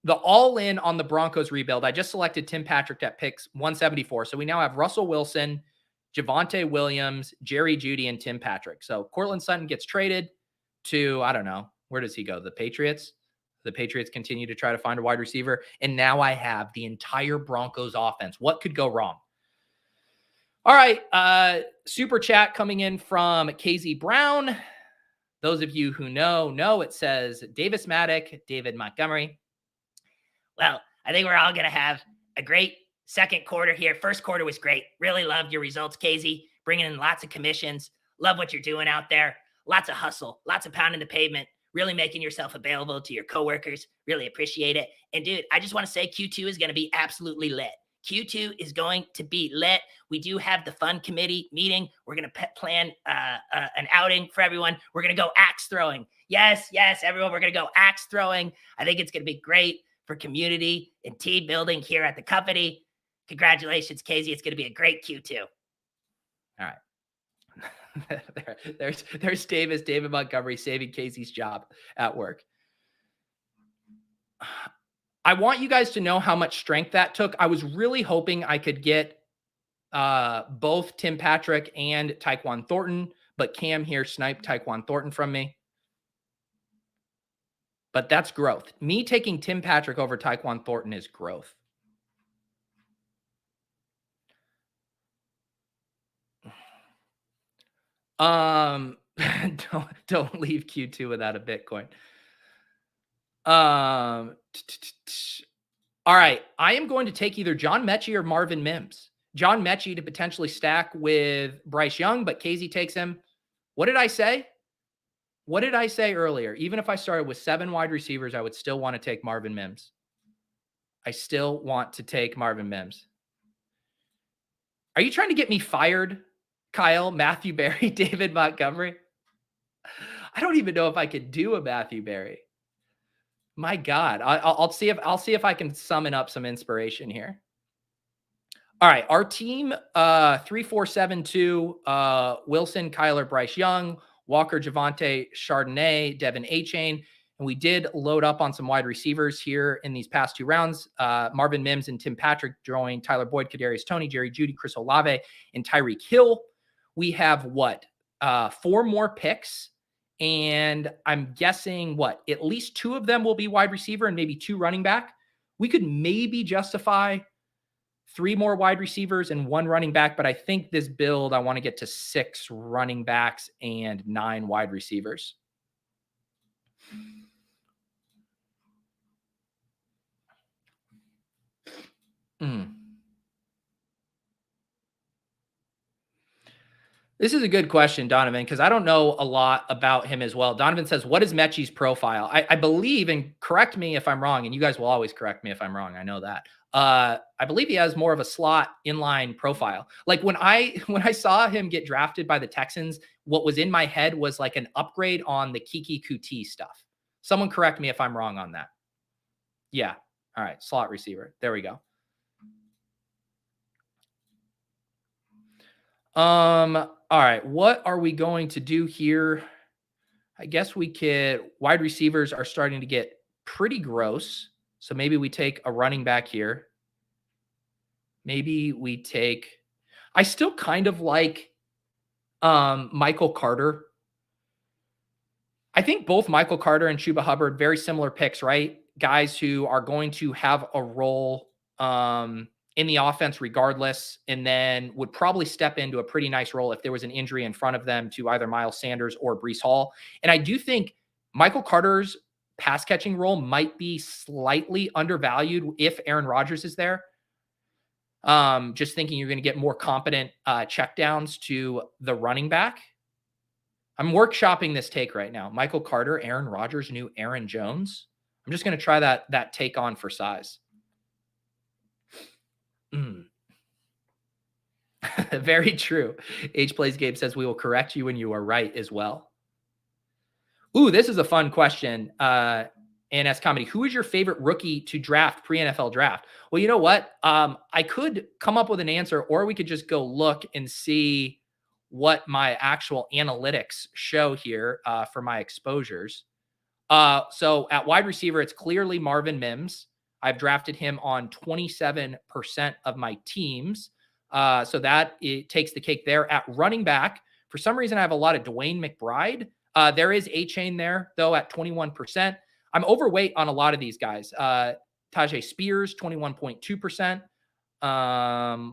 all-in on the Broncos rebuild. I just selected Tim Patrick at picks 174. So we now have Russell Wilson, Javonte Williams, Jerry Jeudy, and Tim Patrick. So Cortland Sutton gets traded to, I don't know, where does he go? The Patriots? The Patriots continue to try to find a wide receiver. And now I have the entire Broncos offense. What could go wrong? All right. Super chat coming in from KZ Brown. Those of you who know it says Davis Maddock, David Montgomery. Well, I think we're all going to have a great second quarter here. First quarter was great. Really loved your results, KZ. Bringing in lots of commissions. Love what you're doing out there. Lots of hustle. Lots of pounding the pavement. Really making yourself available to your coworkers. Really appreciate it. And dude, I just want to say Q2 is going to be absolutely lit. Q2 is going to be lit. We do have the fun committee meeting. We're going to plan an outing for everyone. We're going to go axe throwing. Yes, everyone. We're going to go axe throwing. I think it's going to be great for community and team building here at the company. Congratulations, Casey. It's going to be a great Q2. All right. there's David Montgomery saving Casey's job at work. I want you guys to know how much strength that took. I was really hoping I could get both Tim Patrick and Tyquan Thornton, but Cam here sniped Tyquan Thornton from me. But that's growth. Me taking Tim Patrick over Tyquan Thornton is growth. Don't leave Q2 without a Bitcoin. All right. I am going to take either John Mechie or Marvin Mims. John Mechie to potentially stack with Bryce Young, but Casey takes him. What did I say? What did I say earlier? Even if I started with 7 wide receivers, I would still want to take Marvin Mims. I still want to take Marvin Mims. Are you trying to get me fired, Kyle, Matthew Berry, David Montgomery? I don't even know if I could do a Matthew Berry. My God, I'll see if I can summon up some inspiration here. All right, our team 3-4-7-2, Wilson, Kyler, Bryce Young, Walker, Javonte, Chardonnay, Devon Achane, and we did load up on some wide receivers here in these past 2 rounds. Marvin Mims and Tim Patrick joined Tyler Boyd, Kadarius Toney, Jerry Jeudy, Chris Olave, and Tyreek Hill. We have 4 more picks. And I'm guessing at least 2 of them will be wide receiver and maybe 2 running back. We could maybe justify 3 more wide receivers and 1 running back, but I think this build, I want to get to 6 running backs and 9 wide receivers. This is a good question, Donovan, because I don't know a lot about him as well. Donovan says, what is Mechie's profile? I believe, and correct me if I'm wrong, and you guys will always correct me if I'm wrong. I know that. I believe he has more of a slot inline profile. Like when I saw him get drafted by the Texans, what was in my head was like an upgrade on the Kiki Kuti stuff. Someone correct me if I'm wrong on that. Yeah. All right. Slot receiver. There we go. All right. What are we going to do here? I guess wide receivers are starting to get pretty gross. So maybe we take a running back here. I still kind of like, Michael Carter. I think both Michael Carter and Chuba Hubbard, very similar picks, right? Guys who are going to have a role in the offense regardless, and then would probably step into a pretty nice role if there was an injury in front of them to either Miles Sanders or Breece Hall. And I do think Michael Carter's pass catching role might be slightly undervalued if Aaron Rodgers is there. Just thinking you're going to get more competent checkdowns to the running back. I'm workshopping this take right now. Michael Carter, Aaron Rodgers, new Aaron Jones. I'm just going to try that take on for size. Very true. H Plays Gabe says we will correct you when you are right as well. Ooh, this is a fun question. NS Comedy. Who is your favorite rookie to draft pre-NFL draft? Well, you know what? I could come up with an answer, or we could just go look and see what my actual analytics show here for my exposures. So at wide receiver, it's clearly Marvin Mims. I've drafted him on 27% of my teams. So that it takes the cake there. At running back, for some reason, I have a lot of Dwayne McBride. There is Achane there, though, at 21%. I'm overweight on a lot of these guys. Tajay Spears, 21.2%.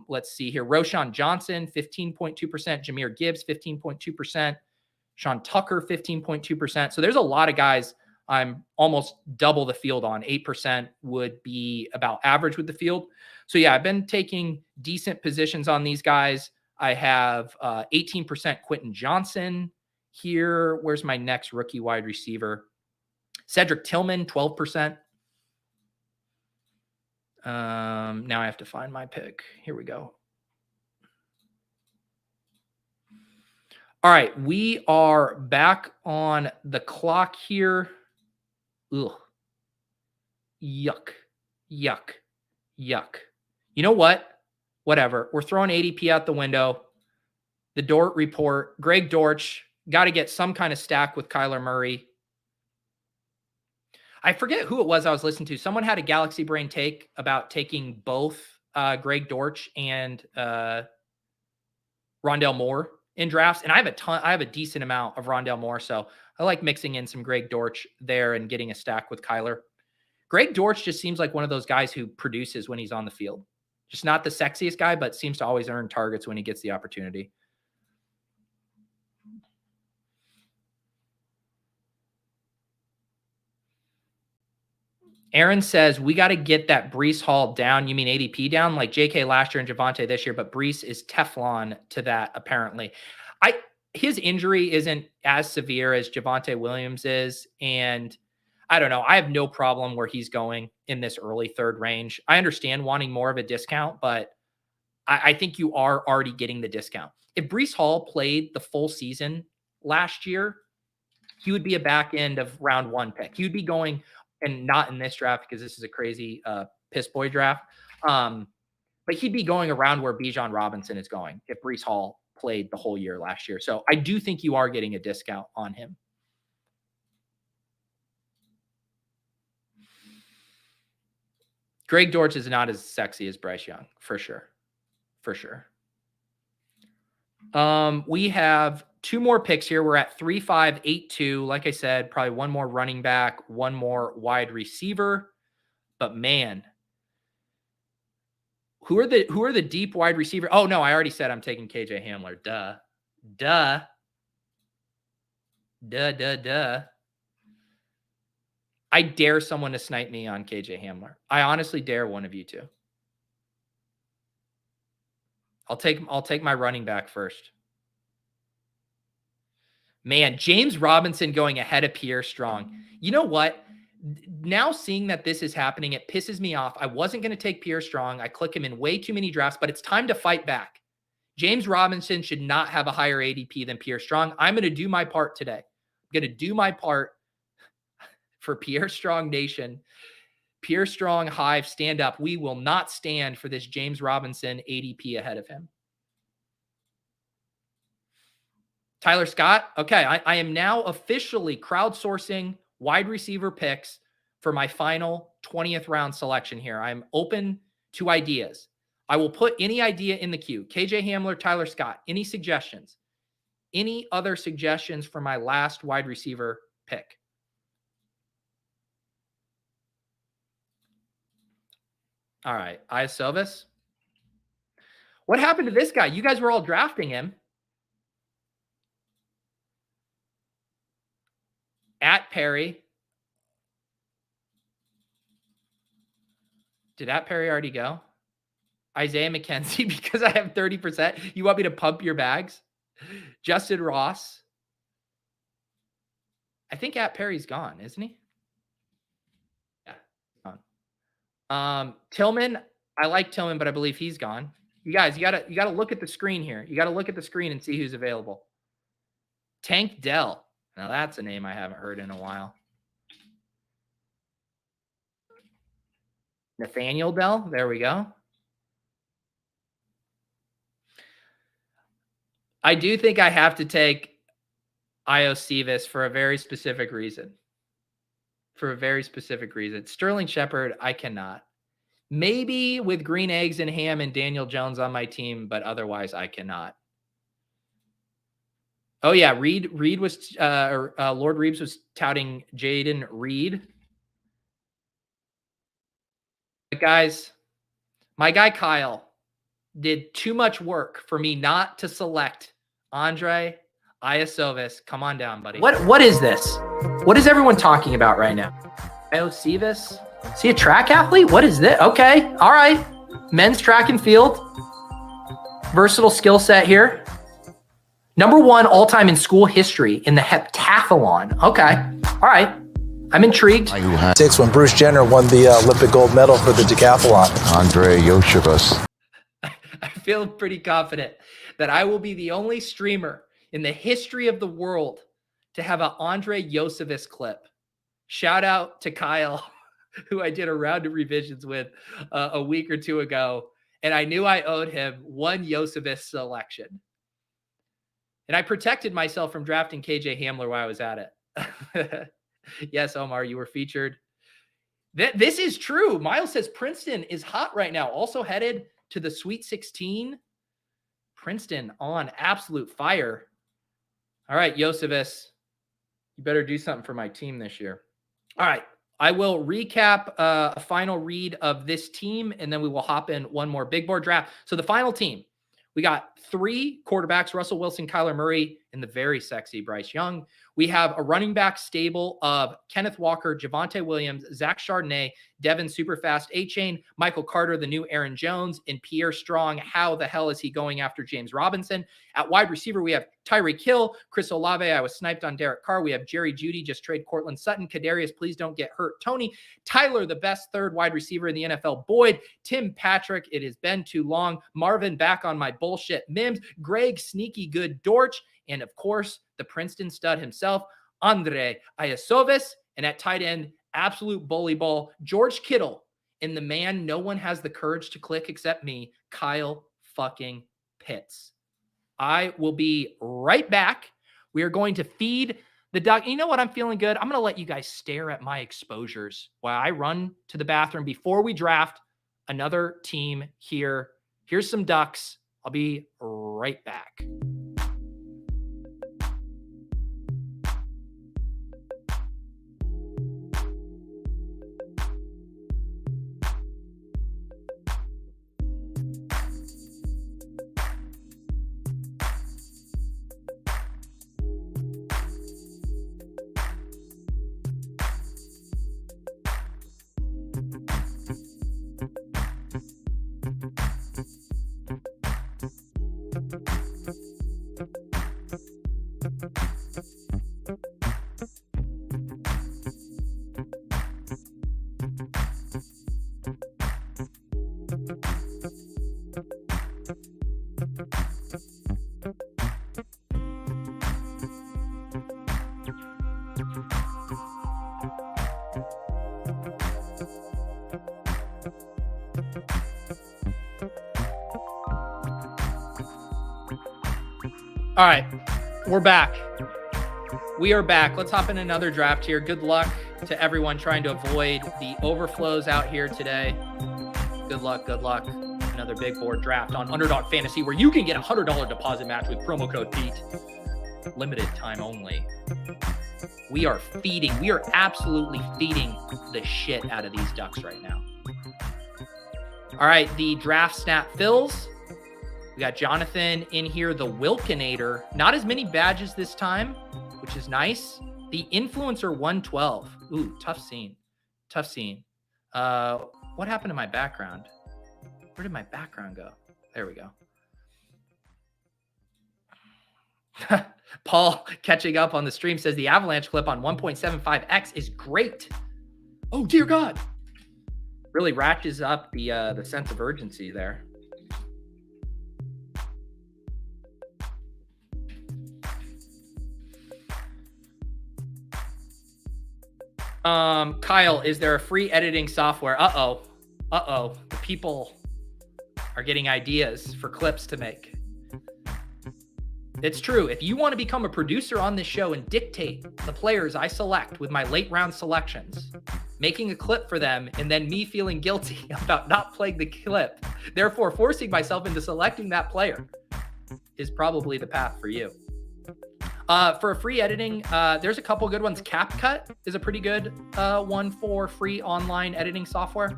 Let's see here. Roshan Johnson, 15.2%. Jahmyr Gibbs, 15.2%. Sean Tucker, 15.2%. So there's a lot of guys I'm almost double the field on. 8% would be about average with the field. So yeah, I've been taking decent positions on these guys. I have 18% Quentin Johnson here. Where's my next rookie wide receiver? Cedric Tillman, 12%. Now I have to find my pick. Here we go. All right, we are back on the clock here. Ugh. Yuck. Yuck. Yuck. You know what? Whatever. We're throwing ADP out the window. The Dort report. Greg Dortch. Got to get some kind of stack with Kyler Murray. I forget who it was I was listening to. Someone had a Galaxy Brain take about taking both Greg Dortch and Rondale Moore in drafts. And I have a decent amount of Rondale Moore. So I like mixing in some Greg Dortch there and getting a stack with Kyler. Greg Dortch just seems like one of those guys who produces when he's on the field. Just not the sexiest guy, but seems to always earn targets when he gets the opportunity. Aaron says, we got to get that Breece Hall down. You mean ADP down? Like JK last year and Javonte this year, but Breece is Teflon to that, apparently. His injury isn't as severe as Javonte Williams is, and I don't know. I have no problem where he's going in this early third range. I understand wanting more of a discount, but I think you are already getting the discount. If Breece Hall played the full season last year, he would be a back end of round one pick. He would be going, and not in this draft because this is a crazy piss boy draft, but he'd be going around where Bijan Robinson is going if Breece Hall played the whole year last year. So I do think you are getting a discount on him. Greg Dortch is not as sexy as Bryce Young, for sure. For sure. We have two more picks here. We're at 3, 5, 8, 2. Like I said, probably one more running back, one more wide receiver. But man, who are the deep wide receiver? Oh no, I already said I'm taking KJ Hamler. Duh. I dare someone to snipe me on KJ Hamler. I honestly dare one of you to. I'll take my running back first. Man, James Robinson going ahead of Pierre Strong. You know what? Now seeing that this is happening, it pisses me off. I wasn't going to take Pierre Strong. I click him in way too many drafts, but it's time to fight back. James Robinson should not have a higher ADP than Pierre Strong. I'm going to do my part today. I'm going to do my part for Pierre Strong Nation. Pierre Strong Hive, stand up. We will not stand for this James Robinson ADP ahead of him. Tyler Scott. Okay, I am now officially crowdsourcing wide receiver picks for my final 20th round selection here. I'm open to ideas. I will put any idea in the queue. KJ Hamler, Tyler Scott. Any suggestions? Any other suggestions for my last wide receiver pick. All right, Iasovis. What happened to this guy? You guys were all drafting him. At Perry. Did at Perry already go? Isaiah McKenzie, because I have 30%. You want me to pump your bags? Justin Ross. I think at Perry's gone, isn't he? Yeah, gone. Tillman. I like Tillman, but I believe he's gone. You guys, you gotta look at the screen here. You gotta look at the screen and see who's available. Tank Dell. Now that's a name I haven't heard in a while. Nathaniel Dell. There we go. I do think I have to take Iosivas for a very specific reason. For a very specific reason. Sterling Shepard, I cannot. Maybe with green eggs and ham and Daniel Jones on my team, but otherwise I cannot. Oh yeah, Reed was Lord Reeves was touting Jaden Reed. But guys, my guy Kyle did too much work for me not to select Andre Iasovis. Come on down, buddy. What is this? What is everyone talking about right now? Iosivas? Is he a track athlete? What is this? Okay. All right. Men's track and field. Versatile skill set here. Number 1 all-time in school history in the heptathlon. Okay. All right. I'm intrigued. 6 when Bruce Jenner won the Olympic gold medal for the decathlon. Andre Yoshevas. I feel pretty confident that I will be the only streamer in the history of the world to have an Andre Yoshevas clip. Shout out to Kyle, who I did a round of revisions with a week or two ago, and I knew I owed him one Yoshevas selection. And I protected myself from drafting KJ Hamler while I was at it. Yes, Omar, you were featured. This is true. Miles says Princeton is hot right now. Also headed to the Sweet 16. Princeton on absolute fire. All right, Yoshevas, you better do something for my team this year. All right, I will recap a final read of this team, and then we will hop in one more big board draft. So the final team, we got 3 quarterbacks, Russell Wilson, Kyler Murray, and the very sexy Bryce Young. We have a running back stable of Kenneth Walker, Javonte Williams, Zach Charbonnet, Devon Superfast Achane, Michael Carter, the new Aaron Jones, and Pierre Strong. How the hell is he going after James Robinson? At wide receiver, we have Tyreek Hill, Chris Olave. I was sniped on Derek Carr. We have Jerry Jeudy, just trade Cortland Sutton. Kadarius, please don't get hurt. Tony, Tyler, the best 3rd wide receiver in the NFL. Boyd, Tim Patrick, it has been too long. Marvin, back on my bullshit. Mims, Greg, sneaky good Dortch, and of course, the Princeton stud himself, Andre Iasovis. And at tight end, absolute bully ball, George Kittle. And the man no one has the courage to click except me, Kyle fucking Pitts. I will be right back. We are going to feed the dog. You know what? I'm feeling good. I'm going to let you guys stare at my exposures while I run to the bathroom before we draft another team here. Here's some ducks. I'll be right back. All right, we're back. We are back. Let's hop in another draft here. Good luck to everyone trying to avoid the overflows out here today. Good luck, good luck. Another big board draft on Underdog Fantasy where you can get a $100 deposit match with promo code Pete. Limited time only. We are absolutely feeding the shit out of these Ducks right now. All right, the draft snap fills. We got Jonathan in here, the Wilkinator. Not as many badges this time, which is nice. The Influencer 112. Ooh, tough scene. What happened to my background? Where did my background go? There we go. Paul, catching up on the stream, says the Avalanche clip on 1.75x is great. Oh, dear God. Really ratchets up the sense of urgency there. Kyle, is there a free editing software? Uh-oh. The people are getting ideas for clips to make. It's true. If you want to become a producer on this show and dictate the players I select with my late round selections, making a clip for them and then me feeling guilty about not playing the clip, therefore forcing myself into selecting that player, is probably the path for you. For a free editing, there's a couple good ones. CapCut is a pretty good one for free online editing software.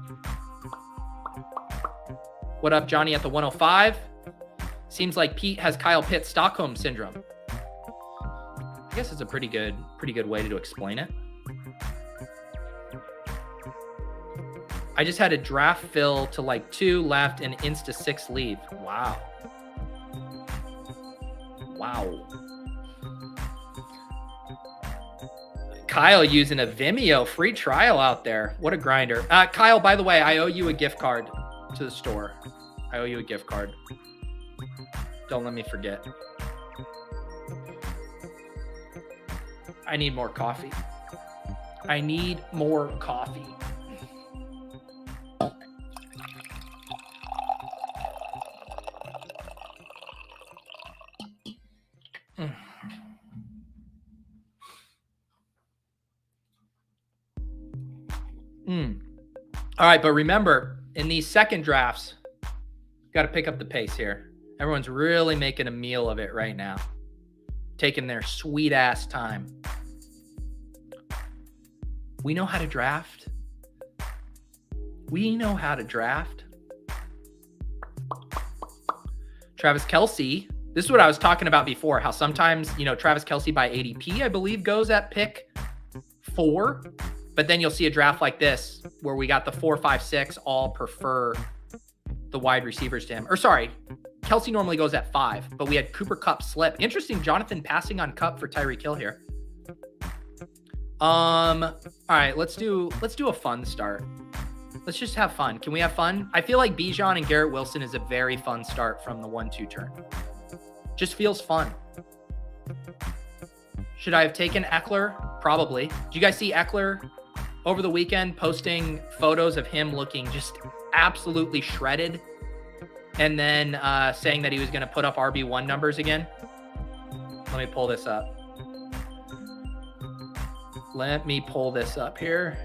What up, Johnny at the 105? Seems like Pete has Kyle Pitts Stockholm syndrome. I guess it's a pretty good way to explain it. I just had a draft fill to like 2 left and insta 6 leave. Wow. Kyle using a Vimeo free trial out there. What a grinder. Kyle, by the way, I owe you a gift card to the store. I owe you a gift card. Don't let me forget. I need more coffee. All right, but remember, in these second drafts, got to pick up the pace here. Everyone's really making a meal of it right now. Taking their sweet ass time. We know how to draft. Travis Kelce. This is what I was talking about before, how sometimes, Travis Kelce by ADP, I believe, goes at pick 4. But then you'll see a draft like this where we got the 4, 5, 6 all prefer the wide receivers to him. Or sorry, Kelce normally goes at 5, but we had Cooper Kupp slip. Interesting, Jonathan passing on Kupp for Tyreek Hill here. All right, let's do a fun start. Let's just have fun. Can we have fun? I feel like Bijan and Garrett Wilson is a very fun start from the 1-2 turn. Just feels fun. Should I have taken Eckler? Probably. Did you guys see Eckler over the weekend posting photos of him looking just absolutely shredded and then saying that he was going to put up RB1 numbers again? Let me pull this up. Here.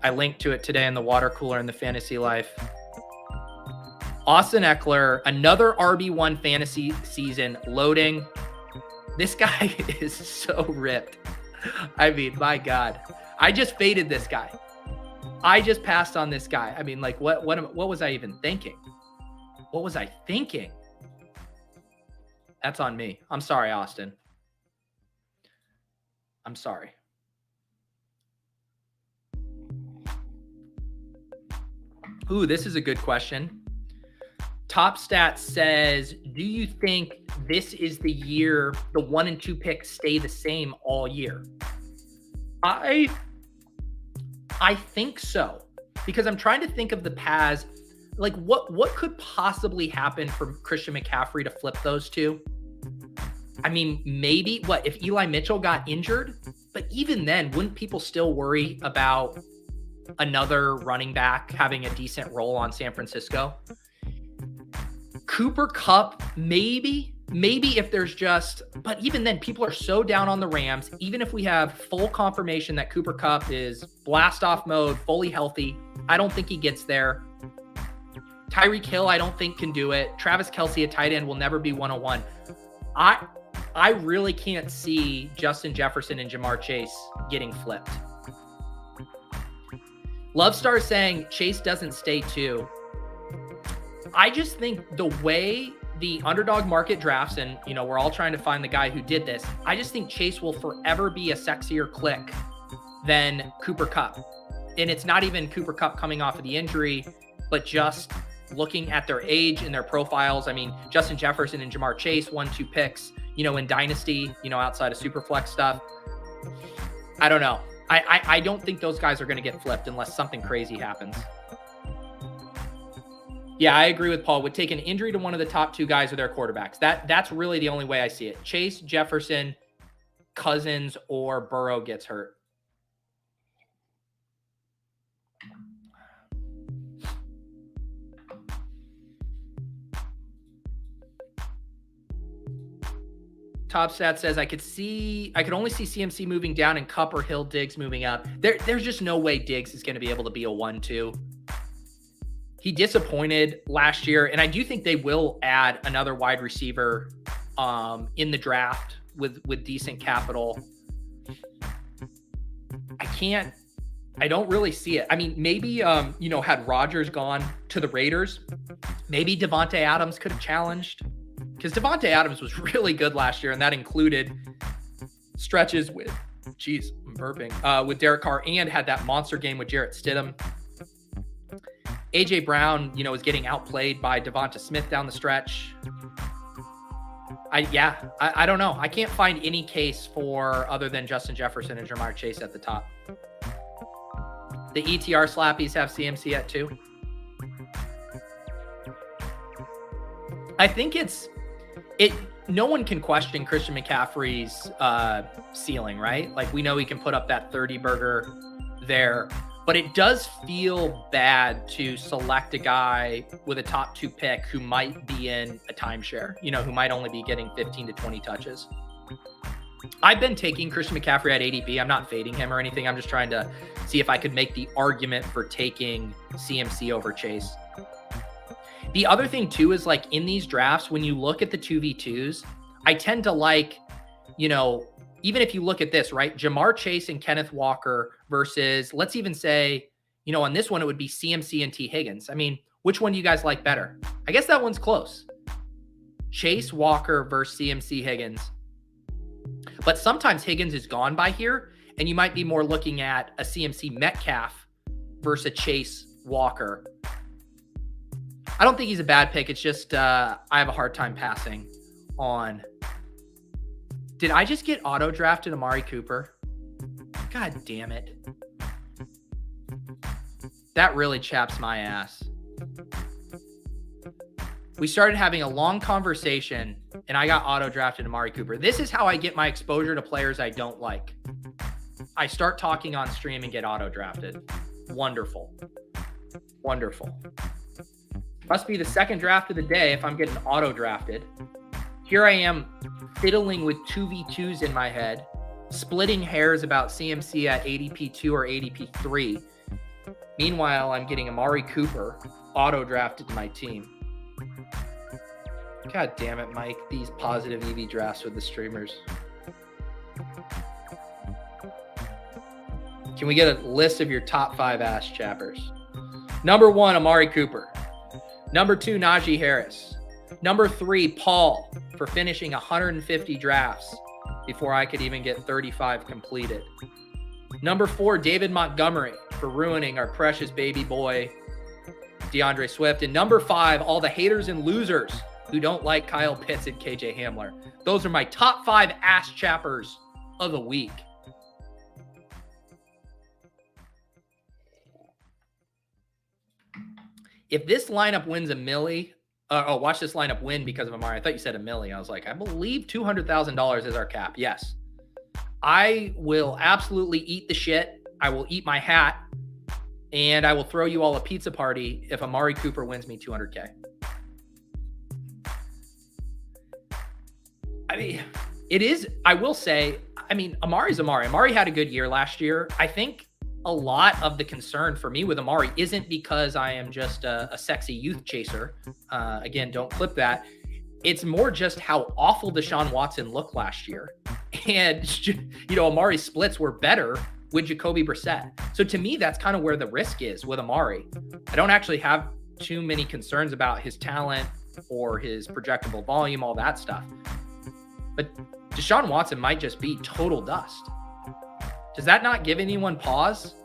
I linked to it today in the water cooler in the Fantasy Life. Austin Eckler, another RB1 fantasy season loading. This guy is so ripped. I mean, my God. I just faded this guy. I just passed on this guy. I mean, like, what was I even thinking? What was I thinking? That's on me. I'm sorry, Austin. I'm sorry. Ooh, this is a good question. Top Stats says, do you think this is the year the 1 and 2 picks stay the same all year? I think so, because I'm trying to think of the paths. Like, what could possibly happen for Christian McCaffrey to flip those two? I mean, maybe if Eli Mitchell got injured? But even then, wouldn't people still worry about another running back having a decent role on San Francisco? Cooper Kupp, maybe if there's just, but even then, people are so down on the Rams. Even if we have full confirmation that Cooper Kupp is blast off mode, fully healthy, I don't think he gets there. Tyreek Hill, I don't think can do it. Travis Kelce, a tight end, will never be 101. I really can't see Justin Jefferson and Ja'Marr Chase getting flipped. Love Star saying Chase doesn't stay too. I just think the way the underdog market drafts, and we're all trying to find the guy who did this, I just think Chase will forever be a sexier click than Cooper Kupp. And it's not even Cooper Kupp coming off of the injury, but just looking at their age and their profiles. I mean, Justin Jefferson and Ja'Marr Chase, 1-2 picks, in Dynasty, outside of Superflex stuff. I don't know. I don't think those guys are going to get flipped unless something crazy happens. Yeah, I agree with Paul. Would take an injury to one of the top 2 guys of their quarterbacks. That's really the only way I see it. Chase, Jefferson, Cousins, or Burrow gets hurt. Top Stat says I could only see CMC moving down and Kupp or Hill, Diggs moving up. There's just no way Diggs is going to be able to be a 1-2. He disappointed last year, and I do think they will add another wide receiver in the draft with decent capital. I don't really see it. I mean, maybe had Rodgers gone to the Raiders, maybe Devontae Adams could have challenged. Because Devontae Adams was really good last year, and that included stretches with, I'm burping, with Derek Carr, and had that monster game with Jarrett Stidham. A.J. Brown, was getting outplayed by Devonta Smith down the stretch. I don't know. I can't find any case for other than Justin Jefferson and Ja'Marr Chase at the top. The ETR slappies have CMC at 2. I think no one can question Christian McCaffrey's ceiling, right? Like, we know he can put up that 30 burger there, but it does feel bad to select a guy with a top 2 pick who might be in a timeshare, who might only be getting 15 to 20 touches. I've been taking Christian McCaffrey at ADP. I'm not fading him or anything. I'm just trying to see if I could make the argument for taking CMC over Chase. The other thing too is, like, in these drafts, when you look at the 2v2s, I tend to like, even if you look at this, right? Ja'Marr Chase and Kenneth Walker versus, let's even say, on this one, it would be CMC and T. Higgins. I mean, which one do you guys like better? I guess that one's close. Chase, Walker versus CMC, Higgins. But sometimes Higgins is gone by here, and you might be more looking at a CMC Metcalf versus a Chase Walker. I don't think he's a bad pick. It's just I have a hard time passing on. Did I just get auto-drafted Amari Cooper? God damn it. That really chaps my ass. We started having a long conversation, and I got auto-drafted Amari Cooper. This is how I get my exposure to players I don't like. I start talking on stream and get auto-drafted. Wonderful. Wonderful. Must be the second draft of the day if I'm getting auto-drafted. Here I am fiddling with 2v2s in my head, splitting hairs about CMC at ADP 2 or ADP 3. Meanwhile, I'm getting Amari Cooper auto-drafted to my team. God damn it, Mike. These positive EV drafts with the streamers. Can we get a list of your top 5 ass chappers? Number 1, Amari Cooper. Number 2, Najee Harris. Number 3, Paul, for finishing 150 drafts before I could even get 35 completed. Number 4, David Montgomery, for ruining our precious baby boy, DeAndre Swift. And number 5, all the haters and losers who don't like Kyle Pitts and KJ Hamler. Those are my top 5 ass chappers of the week. If this lineup wins a milli, watch this lineup win because of Amari. I thought you said a milli. I was like, I believe $200,000 is our cap. Yes. I will absolutely eat the shit. I will eat my hat, and I will throw you all a pizza party if Amari Cooper wins me $200K. I mean, it is, I will say, I mean, Amari's Amari. Amari had a good year last year. I think a lot of the concern for me with Amari isn't because I am just a sexy youth chaser. Again, don't clip that. It's more just how awful Deshaun Watson looked last year. And, Amari's splits were better with Jacoby Brissett. So to me, that's kind of where the risk is with Amari. I don't actually have too many concerns about his talent or his projectable volume, all that stuff. But Deshaun Watson might just be total dust. Does that not give anyone pause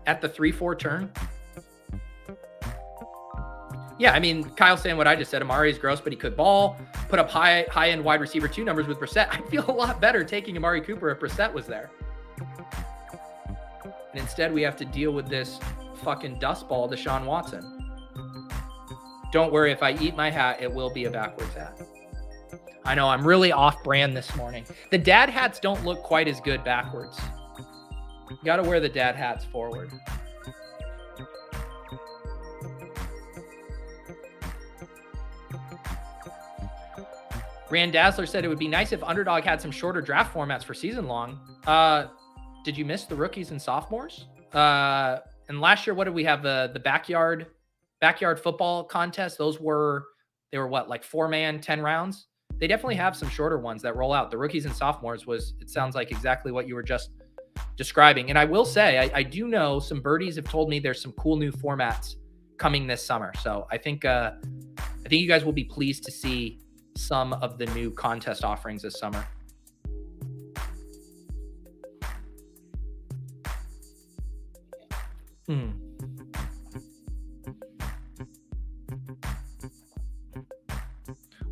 at the 3-4 turn? Yeah, I mean, Kyle's saying what I just said. Amari is gross, but he could ball. Put up high-end wide receiver 2 numbers with Brissett. I'd feel a lot better taking Amari Cooper if Brissett was there. And instead, we have to deal with this fucking dust ball, Deshaun Watson. Don't worry, if I eat my hat, it will be a backwards hat. I know, I'm really off-brand this morning. The dad hats don't look quite as good backwards. You got to wear the dad hats forward. Rand Dazzler said it would be nice if Underdog had some shorter draft formats for season long. Did you miss the rookies and sophomores? And last year, what did we have? The backyard football contest. They were what, like 4-man, 10 rounds? They definitely have some shorter ones that roll out. The rookies and sophomores it sounds like exactly what you were just describing. And I will say, I do know some birdies have told me there's some cool new formats coming this summer. So I think you guys will be pleased to see some of the new contest offerings this summer.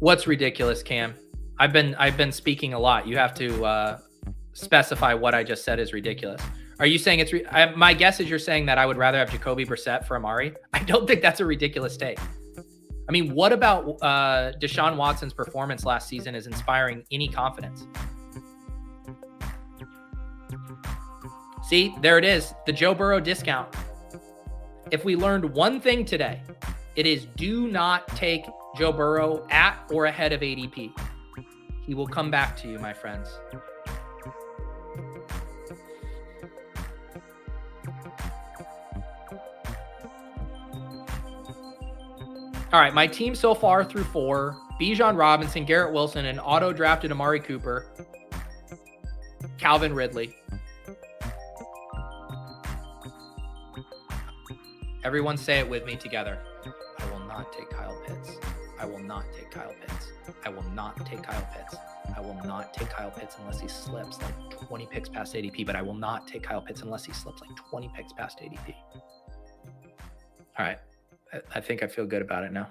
What's ridiculous, Cam? I've been speaking a lot. You have to specify what I just said is ridiculous. Are you saying it's my guess is you're saying that I would rather have Jacoby Brissett for Amari? I don't think that's a ridiculous take. I mean, what about Deshaun Watson's performance last season is inspiring any confidence? See, there it is. The Joe Burrow discount. If we learned one thing today, it is do not take Joe Burrow at or ahead of ADP. He will come back to you, my friends. All right, my team so far through 4, Bijan Robinson, Garrett Wilson, and auto-drafted Amari Cooper, Calvin Ridley. Everyone say it with me together. I will not take Kyle Pitts. I will not take Kyle Pitts. I will not take Kyle Pitts. I will not take Kyle Pitts unless he slips like 20 picks past ADP, but I will not take Kyle Pitts unless he slips like 20 picks past ADP. All right. I think I feel good about it now.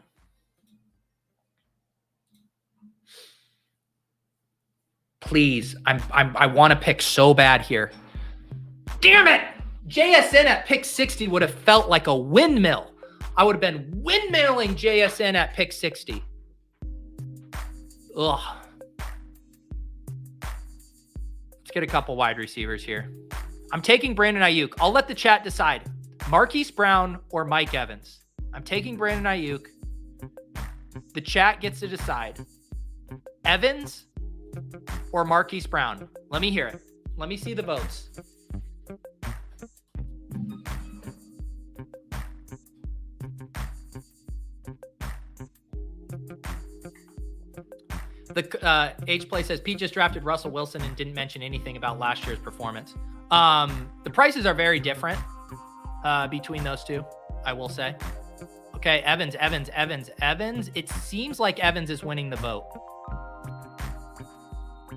Please, I want to pick so bad here. Damn it! JSN at pick 60 would have felt like a windmill. I would have been windmilling JSN at pick 60. Ugh. Let's get a couple wide receivers here. I'm taking Brandin Ayuk. I'll let the chat decide. Marquise Brown or Mike Evans. I'm taking Brandin Ayuk. The chat gets to decide. Evans or Marquise Brown? Let me hear it. Let me see the votes. The H-Play says, Pete just drafted Russell Wilson and didn't mention anything about last year's performance. The prices are very different between those two, I will say. Okay, Evans. It seems like Evans is winning the vote.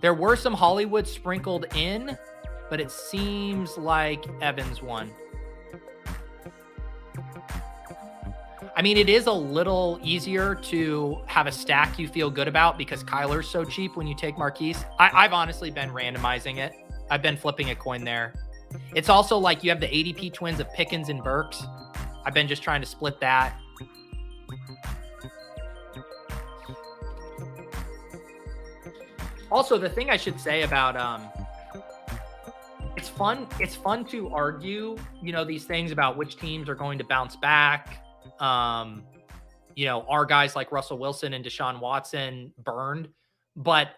There were some Hollywood sprinkled in, but it seems like Evans won. I mean, it is a little easier to have a stack you feel good about because Kyler's so cheap when you take Marquise. I've honestly been randomizing it. I've been flipping a coin there. It's also like you have the ADP twins of Pickens and Burks. I've been just trying to split that. Also, the thing I should say about it's fun to argue, these things about which teams are going to bounce back. Are guys like Russell Wilson and Deshaun Watson burned? But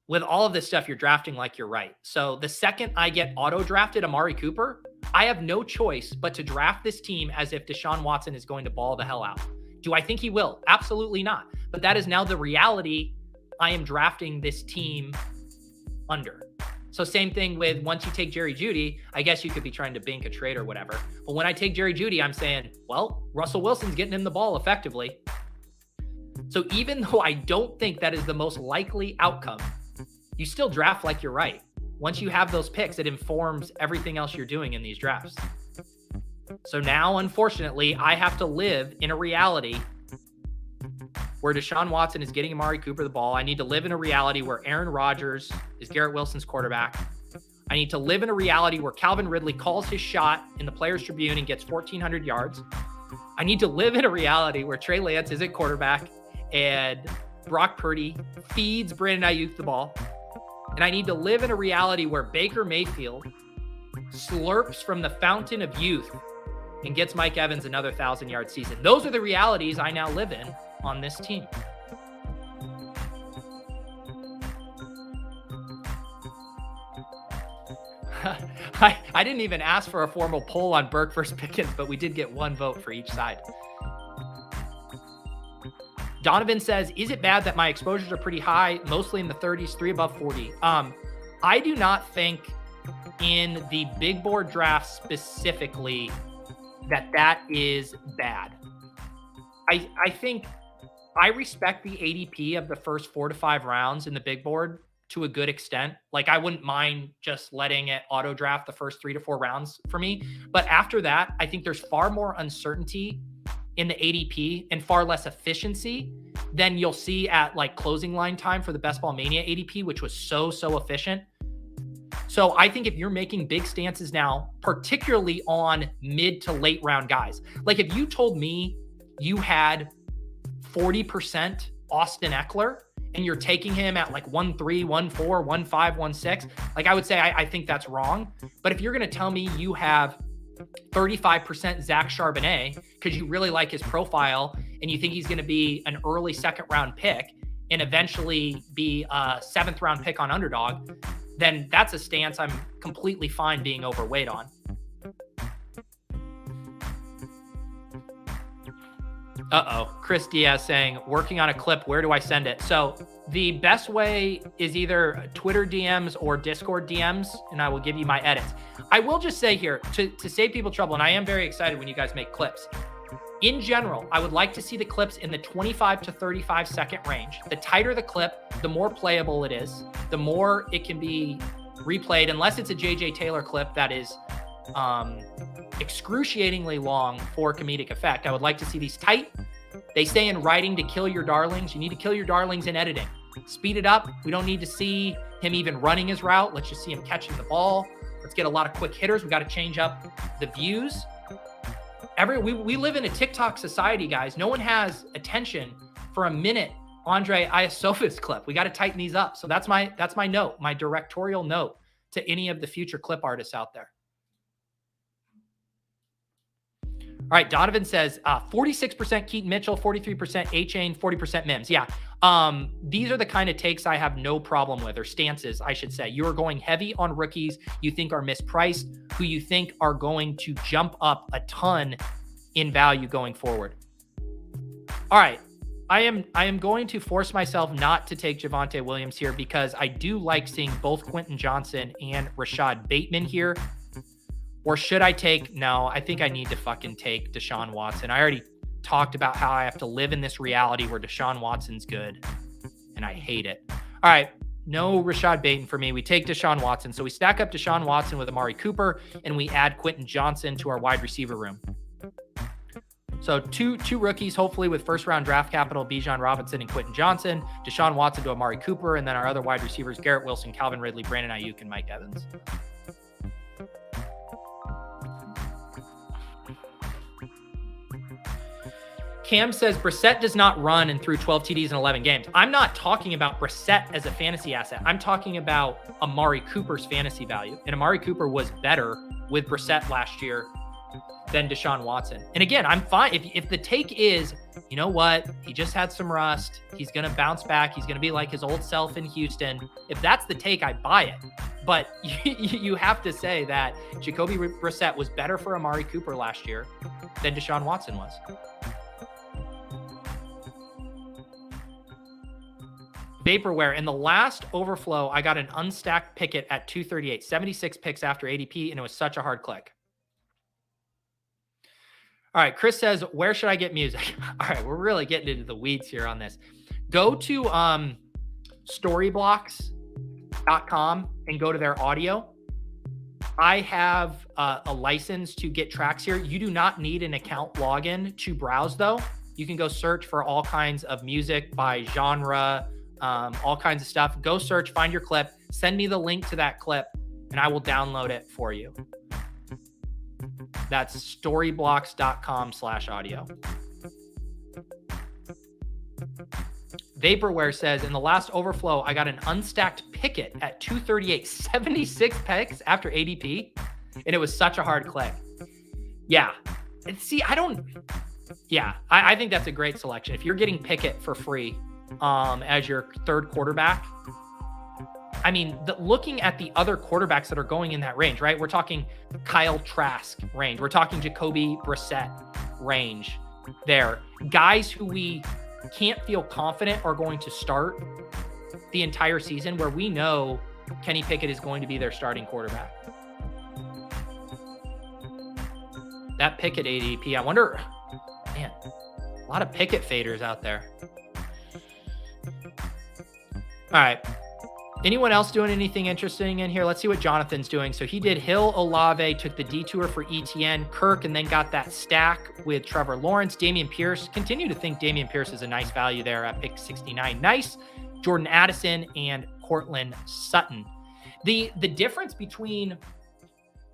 with all of this stuff, you're drafting like you're right. So the second I get auto-drafted Amari Cooper, I have no choice but to draft this team as if Deshaun Watson is going to ball the hell out. Do I think he will? Absolutely not. but that is now the reality I am drafting this team under. So same thing with once you take Jerry Jeudy, I guess you could be trying to bank a trade or whatever. But when I take Jerry Jeudy, I'm saying, well, Russell Wilson's getting him the ball effectively. So even though I don't think that is the most likely outcome, you still draft like you're right. Once you have those picks, it informs everything else you're doing in these drafts. So now, unfortunately, I have to live in a reality where Deshaun Watson is getting Amari Cooper the ball. I need to live in a reality where Aaron Rodgers is Garrett Wilson's quarterback. I need to live in a reality where Calvin Ridley calls his shot in the Players Tribune and gets 1,400 yards. I need to live in a reality where Trey Lance isn't quarterback and Brock Purdy feeds Brandin Ayuk the ball. And I need to live in a reality where Baker Mayfield slurps from the fountain of youth and gets Mike Evans another 1,000-yard season. Those are the realities I now live in on this team. I didn't even ask for a formal poll on Burke versus Pickens, but we did get one vote for each side. Donovan says, is it bad that my exposures are pretty high, mostly in the 30s, 3 above 40? I do not think in the big board draft specifically that is bad. I think I respect the ADP of the first 4 to 5 rounds in the big board to a good extent. Like, I wouldn't mind just letting it auto draft the first 3 to 4 rounds for me. But after that, I think there's far more uncertainty in the ADP and far less efficiency than you'll see at like closing line time for the Best Ball Mania ADP, which was so efficient. So I think if you're making big stances now, particularly on mid to late round guys, like if you told me you had 40% Austin Eckler and you're taking him at like 1.3, 1.4, 1.5, 1.6, like I would say, I think that's wrong. But if you're going to tell me you have 35% Zach Charbonnet because you really like his profile and you think he's going to be an early 2nd round pick and eventually be a 7th round pick on Underdog, then that's a stance I'm completely fine being overweight on. Chris Diaz saying, working on a clip, where do I send it? So the best way is either Twitter DMs or Discord DMs, and I will give you my edits. I will just say here, to save people trouble, and I am very excited when you guys make clips. In general, I would like to see the clips in the 25 to 35 second range. The tighter the clip, the more playable it is, the more it can be replayed, unless it's a JJ Taylor clip that is excruciatingly long for comedic effect. I would like to see these tight. They say in writing to kill your darlings. You need to kill your darlings in editing. Speed it up. We don't need to see him even running his route. Let's just see him catching the ball. Let's get a lot of quick hitters. We got to change up the views. We live in a TikTok society, guys. No one has attention for a minute Andre Iosofis clip. We got to tighten these up. So that's my note, my directorial note to any of the future clip artists out there. All right, Donovan says 46% Keaton Mitchell, 43% Achane, 40% Mims. Yeah, these are the kind of takes I have no problem with, or stances, I should say. You are going heavy on rookies you think are mispriced, who you think are going to jump up a ton in value going forward. All right, I am going to force myself not to take Javonte Williams here because I do like seeing both Quentin Johnson and Rashad Bateman here. Or should I take? No, I think I need to fucking take Deshaun Watson. I already talked about how I have to live in this reality where Deshaun Watson's good, and I hate it. All right, no Rashad Bateman for me. We take Deshaun Watson. So we stack up Deshaun Watson with Amari Cooper, and we add Quentin Johnson to our wide receiver room. So two rookies, hopefully with first-round draft capital, Bijan Robinson and Quentin Johnson, Deshaun Watson to Amari Cooper, and then our other wide receivers, Garrett Wilson, Calvin Ridley, Brandin Ayuk, and Mike Evans. Cam says Brissett does not run and threw 12 TDs in 11 games. I'm not talking about Brissett as a fantasy asset. I'm talking about Amari Cooper's fantasy value. And Amari Cooper was better with Brissett last year than Deshaun Watson. And again, I'm fine. If the take is, you know what, he just had some rust, he's going to bounce back, he's going to be like his old self in Houston. If that's the take, I buy it. But you have to say that Jacoby Brissett was better for Amari Cooper last year than Deshaun Watson was. Vaporware, in the last overflow, I got an unstacked Pickett at 238, 76 picks after ADP, and it was such a hard click. All right, Chris says, where should I get music? All right, we're really getting into the weeds here on this. Go to storyblocks.com and go to their audio. I have a license to get tracks here. You do not need an account login to browse, though. You can go search for all kinds of music by genre, all kinds of stuff. Go search, find your clip, send me the link to that clip, and I will download it for you. That's storyblocks.com/audio. Vaporware says, in the last overflow, I got an unstacked Pickett at 238, 76 picks after ADP, and it was such a hard click. Yeah. And see, I think that's a great selection. If you're getting Pickett for free as your third quarterback, I mean, looking at the other quarterbacks that are going in that range, right? We're talking Kyle Trask range. We're talking Jacoby Brissett range there. Guys who we can't feel confident are going to start the entire season, where we know Kenny Pickett is going to be their starting quarterback. That Pickett ADP, I wonder, man, a lot of Pickett faders out there. All right. Anyone else doing anything interesting in here? Let's see what Jonathan's doing. So he did Hill, Olave, took the detour for ETN, Kirk, and then got that stack with Trevor Lawrence. Dameon Pierce, continue to think Dameon Pierce is a nice value there at pick 69. Nice. Jordan Addison and Cortland Sutton. The difference between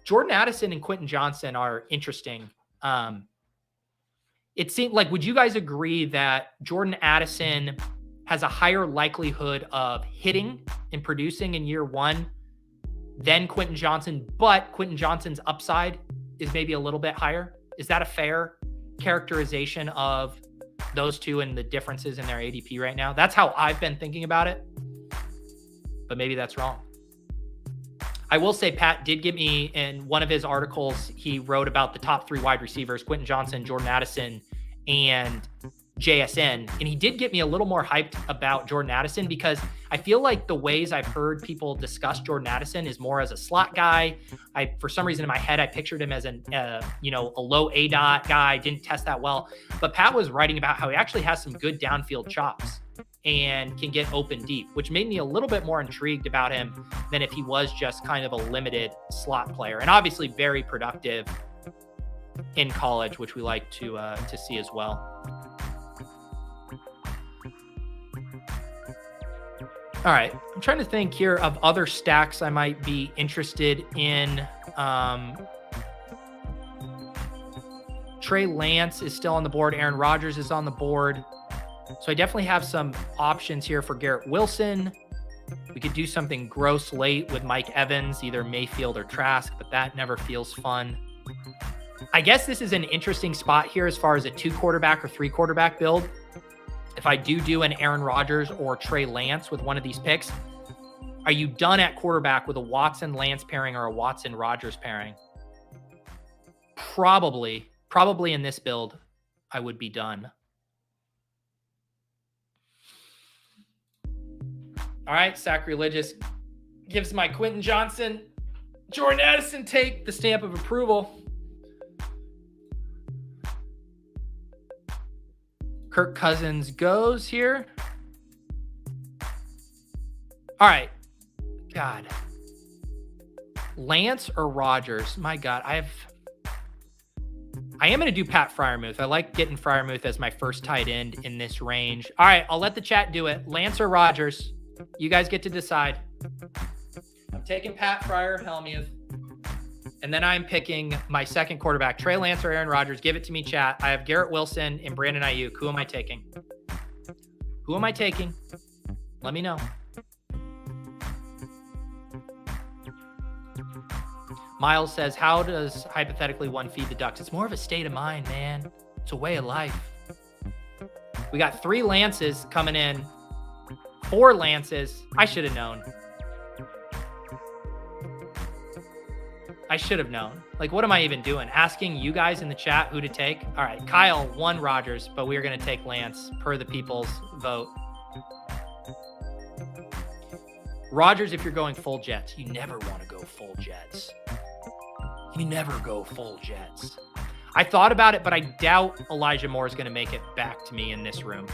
Jordan Addison and Quentin Johnson are interesting. It seemed like, would you guys agree that Jordan Addison has a higher likelihood of hitting and producing in year one than Quentin Johnson, but Quentin Johnson's upside is maybe a little bit higher? Is that a fair characterization of those two and the differences in their ADP right now? That's how I've been thinking about it, but maybe that's wrong. I will say Pat did give me, in one of his articles, he wrote about the top three wide receivers, Quentin Johnson, Jordan Addison, and JSN. And he did get me a little more hyped about Jordan Addison, because I feel like the ways I've heard people discuss Jordan Addison is more as a slot guy. For some reason in my head, I pictured him as a low ADOT guy, didn't test that well. But Pat was writing about how he actually has some good downfield chops and can get open deep, which made me a little bit more intrigued about him than if he was just kind of a limited slot player. And obviously very productive in college, which we like to see as well. All right, I'm trying to think here of other stacks I might be interested in. Trey Lance is still on the board. Aaron Rodgers is on the board. So I definitely have some options here for Garrett Wilson. We could do something gross late with Mike Evans, either Mayfield or Trask, but that never feels fun. I guess this is an interesting spot here as far as a 2-quarterback or 3-quarterback build. If I do an Aaron Rodgers or Trey Lance with one of these picks, are you done at quarterback with a Watson-Lance pairing or a Watson-Rodgers pairing? Probably in this build, I would be done. All right, Sacrilegious gives my Quentin Johnson, Jordan Addison take the stamp of approval. Kirk Cousins goes here. All right. God. Lance or Rodgers? My God. I am going to do Pat Freiermuth. I like getting Freiermuth as my first tight end in this range. All right. I'll let the chat do it. Lance or Rodgers? You guys get to decide. I'm taking Pat Freiermuth. And then I'm picking my second quarterback, Trey Lance or Aaron Rodgers. Give it to me, chat. I have Garrett Wilson and Brandon Ayuk. Who am I taking? Who am I taking? Let me know. Miles says, how does hypothetically one feed the ducks? It's more of a state of mind, man. It's a way of life. We got 3 Lances coming in. 4 Lances. I should have known. I should have known. Like, what am I even doing? Asking you guys in the chat who to take? All right, Kyle won Rodgers, but we are going to take Lance per the people's vote. Rodgers, if you're going full Jets, you never want to go full Jets. You never go full Jets. I thought about it, but I doubt Elijah Moore is going to make it back to me in this room.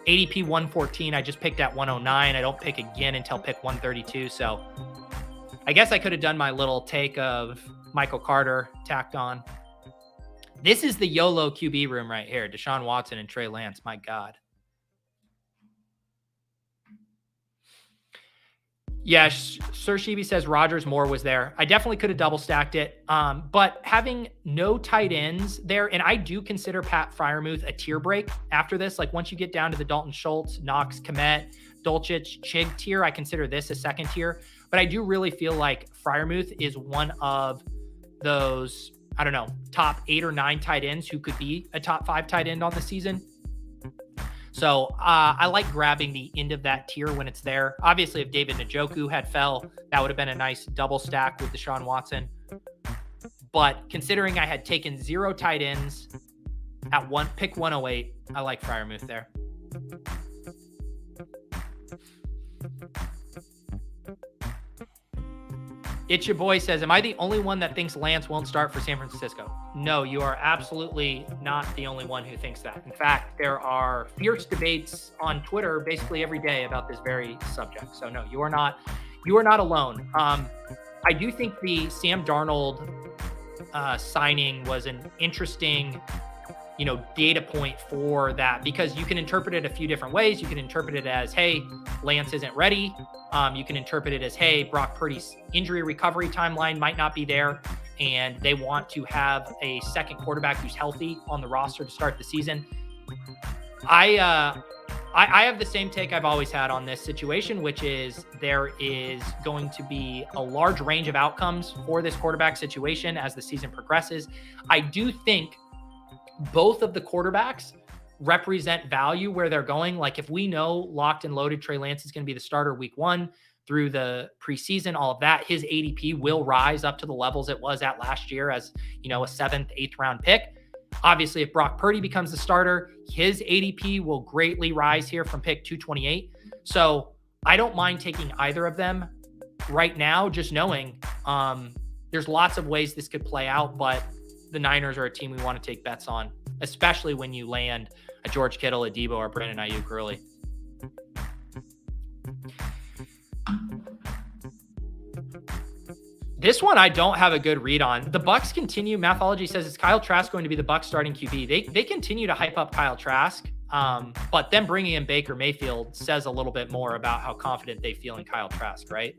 ADP 114, I just picked at 109. I don't pick again until pick 132. So I guess I could have done my little take of Michael Carter tacked on. This is the YOLO QB room right here. Deshaun Watson and Trey Lance. My God. Yeah, Sir Shibi says Rodgers Moore was there. I definitely could have double stacked it. But having no tight ends there, and I do consider Pat Freiermuth a tier break after this. Like once you get down to the Dalton Schultz, Knox, Kmet, Dulcich, Chig tier, I consider this a second tier. But I do really feel like Freiermuth is one of those, I don't know, top 8 or 9 tight ends who could be a top 5 tight end on the season. So I like grabbing the end of that tier when it's there. Obviously, if David Njoku had fell, that would have been a nice double stack with Deshaun Watson. But considering I had taken 0 tight ends at pick 108, I like Freiermuth there. It's your boy says, am I the only one that thinks Lance won't start for San Francisco? No, you are absolutely not the only one who thinks that. In fact, there are fierce debates on Twitter basically every day about this very subject. So no, you are not alone. I do think the Sam Darnold signing was an interesting, data point for that, because you can interpret it a few different ways. You can interpret it as, hey, Lance isn't ready. You can interpret it as, hey, Brock Purdy's injury recovery timeline might not be there, and they want to have a second quarterback who's healthy on the roster to start the season. I have the same take I've always had on this situation, which is there is going to be a large range of outcomes for this quarterback situation as the season progresses. I do think both of the quarterbacks represent value where they're going. Like if we know locked and loaded Trey Lance is going to be the starter week 1 through the preseason, all of that, his ADP will rise up to the levels it was at last year as, a 7th, 8th round pick. Obviously, if Brock Purdy becomes the starter, his ADP will greatly rise here from pick 228. So I don't mind taking either of them right now, just knowing there's lots of ways this could play out, but the Niners are a team we want to take bets on, especially when you land a George Kittle, a Debo, or Brandon Ayuk early. This one I don't have a good read on. The Bucs continue. Mathology says, is Kyle Trask going to be the Bucs starting QB? They continue to hype up Kyle Trask, but them bringing in Baker Mayfield says a little bit more about how confident they feel in Kyle Trask, right?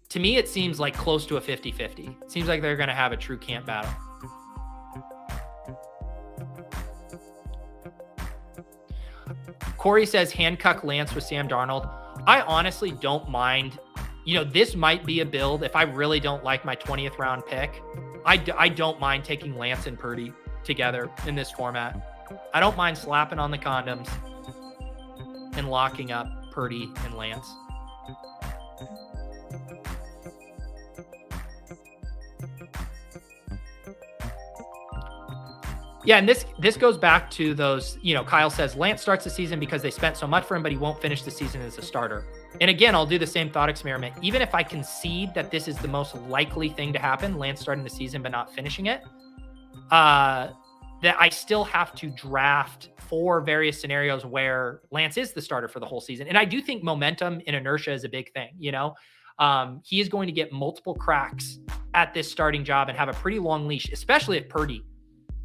To me, it seems like close to a 50-50. It seems like they're going to have a true camp battle. Corey says, handcuff Lance with Sam Darnold. I honestly don't mind. This might be a build. If I really don't like my 20th round pick, I don't mind taking Lance and Purdy together in this format. I don't mind slapping on the condoms and locking up Purdy and Lance. Yeah, and this goes back to those, Kyle says Lance starts the season because they spent so much for him, but he won't finish the season as a starter. And again, I'll do the same thought experiment. Even if I concede that this is the most likely thing to happen, Lance starting the season but not finishing it, that I still have to draft for various scenarios where Lance is the starter for the whole season. And I do think momentum and inertia is a big thing, He is going to get multiple cracks at this starting job and have a pretty long leash, especially if Purdy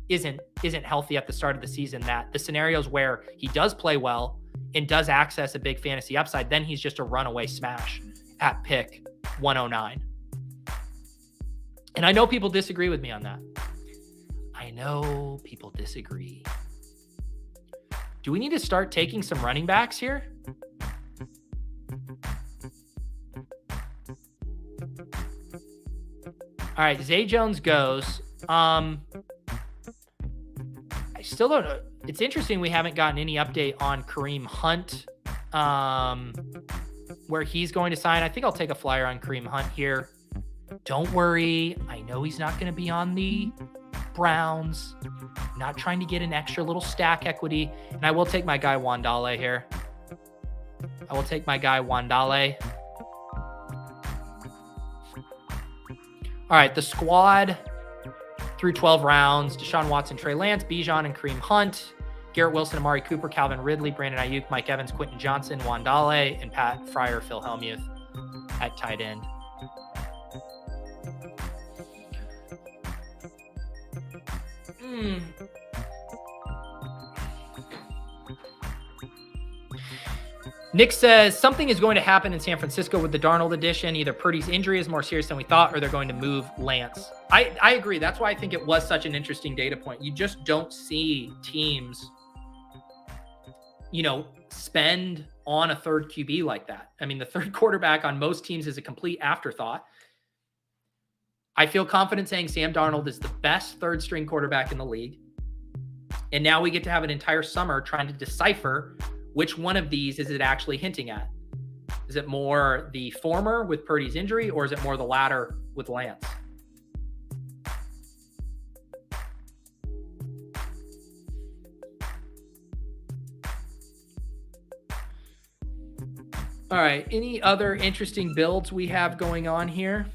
isn't healthy at the start of the season. That the scenarios where he does play well and does access a big fantasy upside, then he's just a runaway smash at pick 109. And I know people disagree with me on that. I know people disagree. Do we need to start taking some running backs here? All right, Zay Jones goes. I still don't know. It's interesting we haven't gotten any update on Kareem Hunt, where he's going to sign. I think I'll take a flyer on Kareem Hunt here. Don't worry. I know he's not going to be on the Browns. Not trying to get an extra little stack equity. And I will take my guy Wandale here. I will take my guy Wandale. All right, the squad through 12 rounds: Deshaun Watson, Trey Lance, Bijan and Kareem Hunt, Garrett Wilson, Amari Cooper, Calvin Ridley, Brandon Ayuk, Mike Evans, Quentin Johnson, Wandale, and Pat Fryer, Phil Hellmuth at tight end. Nick says something is going to happen in San Francisco with the Darnold addition. Either Purdy's injury is more serious than we thought, or they're going to move Lance. I agree. That's why I think it was such an interesting data point. You just don't see teams, spend on a third QB like that. I mean, the third quarterback on most teams is a complete afterthought. I feel confident saying Sam Darnold is the best third string quarterback in the league. And now we get to have an entire summer trying to decipher which one of these is it actually hinting at. Is it more the former with Purdy's injury, or is it more the latter with Lance? All right, any other interesting builds we have going on here?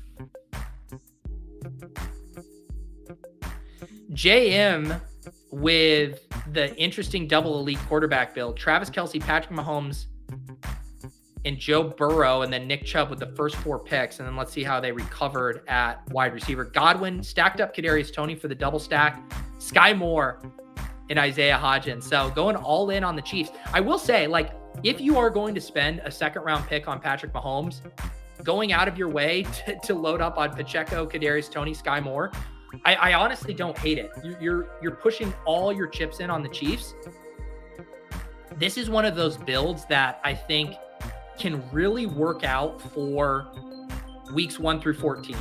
JM with the interesting double elite quarterback build: Travis Kelce, Patrick Mahomes, and Joe Burrow, and then Nick Chubb with the first 4 picks. And then let's see how they recovered at wide receiver. Godwin stacked up Kadarius Toney for the double stack, Sky Moore, and Isaiah Hodgins. So going all in on the Chiefs. I will say, if you are going to spend a second-round pick on Patrick Mahomes, going out of your way to load up on Pacheco, Kadarius Toney, Sky Moore, I honestly don't hate it. You're pushing all your chips in on the Chiefs. This is one of those builds that I think can really work out for weeks 1 through 14.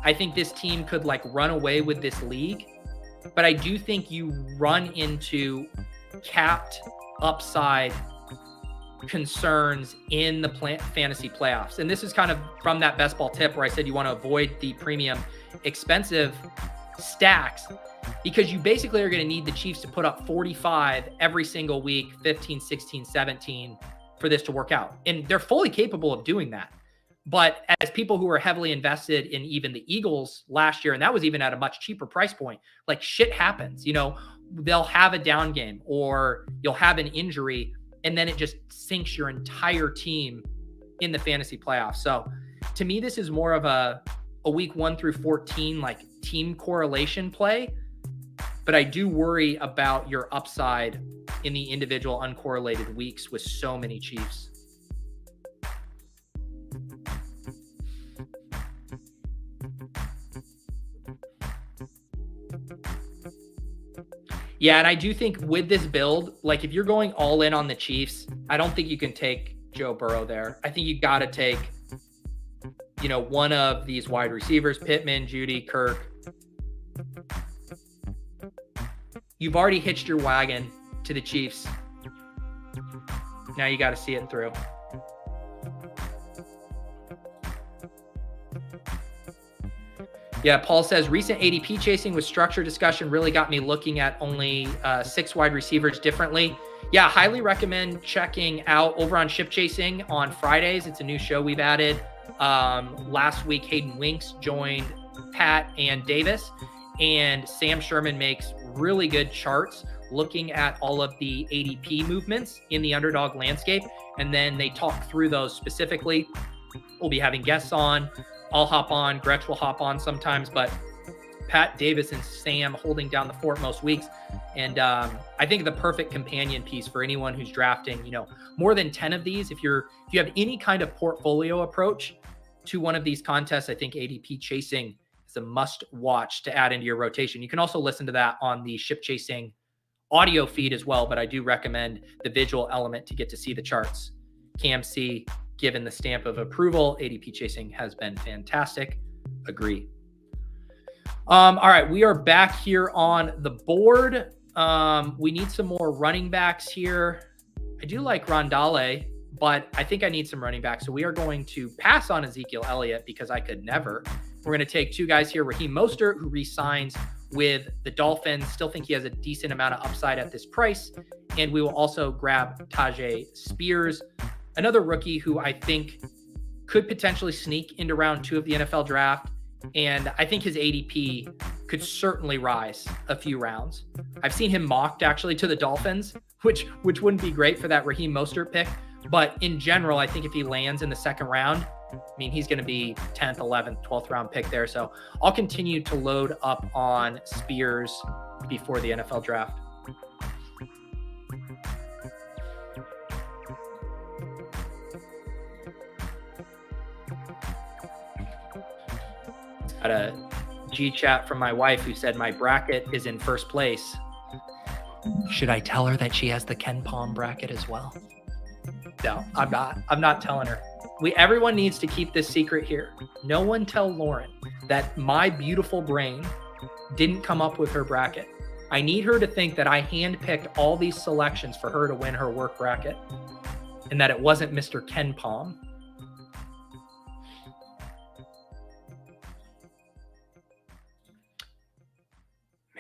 I think this team could run away with this league, but I do think you run into capped upside concerns in the fantasy playoffs. And this is kind of from that best ball tip where I said you want to avoid the premium expensive stacks, because you basically are going to need the Chiefs to put up 45 every single week, 15, 16, 17 for this to work out. And they're fully capable of doing that. But as people who are heavily invested in even the Eagles last year, and that was even at a much cheaper price point, shit happens, they'll have a down game or you'll have an injury, and then it just sinks your entire team in the fantasy playoffs. So to me, this is more of a week 1 through 14, team correlation play, but I do worry about your upside in the individual uncorrelated weeks with so many Chiefs. Yeah, and I do think with this build, if you're going all in on the Chiefs, I don't think you can take Joe Burrow there. I think you got to take, one of these wide receivers: Pittman, Judy, Kirk. You've already hitched your wagon to the Chiefs. Now you got to see it through. Yeah, Paul says recent ADP chasing with structure discussion really got me looking at only 6 wide receivers differently. Yeah, highly recommend checking out over on Ship Chasing on Fridays. It's a new show we've added. Last week, Hayden Winks joined Pat and Davis, and Sam Sherman makes really good charts looking at all of the ADP movements in the Underdog landscape, and then they talk through those specifically. We'll be having guests on. I'll hop on. Gretch will hop on sometimes, but Pat, Davis, and Sam holding down the fort most weeks. And I think the perfect companion piece for anyone who's drafting, more than 10 of these. If you have any kind of portfolio approach to one of these contests, I think ADP chasing is a must watch to add into your rotation. You can also listen to that on the Ship Chasing audio feed as well, but I do recommend the visual element to get to see the charts. Cam C, given the stamp of approval. ADP chasing has been fantastic. Agree. All right, we are back here on the board. We need some more running backs here. I do like Rondale, but I think I need some running backs. So we are going to pass on Ezekiel Elliott because I could never. We're going to take 2 guys here. Raheem Mostert, who re-signs with the Dolphins. Still think he has a decent amount of upside at this price. And we will also grab Tajay Spears. Another rookie who I think could potentially sneak into round 2 of the NFL draft, and I think his ADP could certainly rise a few rounds. I've seen him mocked actually to the Dolphins, which wouldn't be great for that Raheem Mostert pick. But in general, I think if he lands in the second round, I mean, he's going to be 10th, 11th, 12th round pick there. So I'll continue to load up on Spears before the NFL draft. Got a G chat from my wife who said my bracket is in first place. Should I tell her that she has the Ken Palm bracket as well? No, I'm not telling her. Everyone needs to keep this secret here. No one tell Lauren that my beautiful brain didn't come up with her bracket. I need her to think that I handpicked all these selections for her to win her work bracket and that it wasn't Mr. Ken Palm.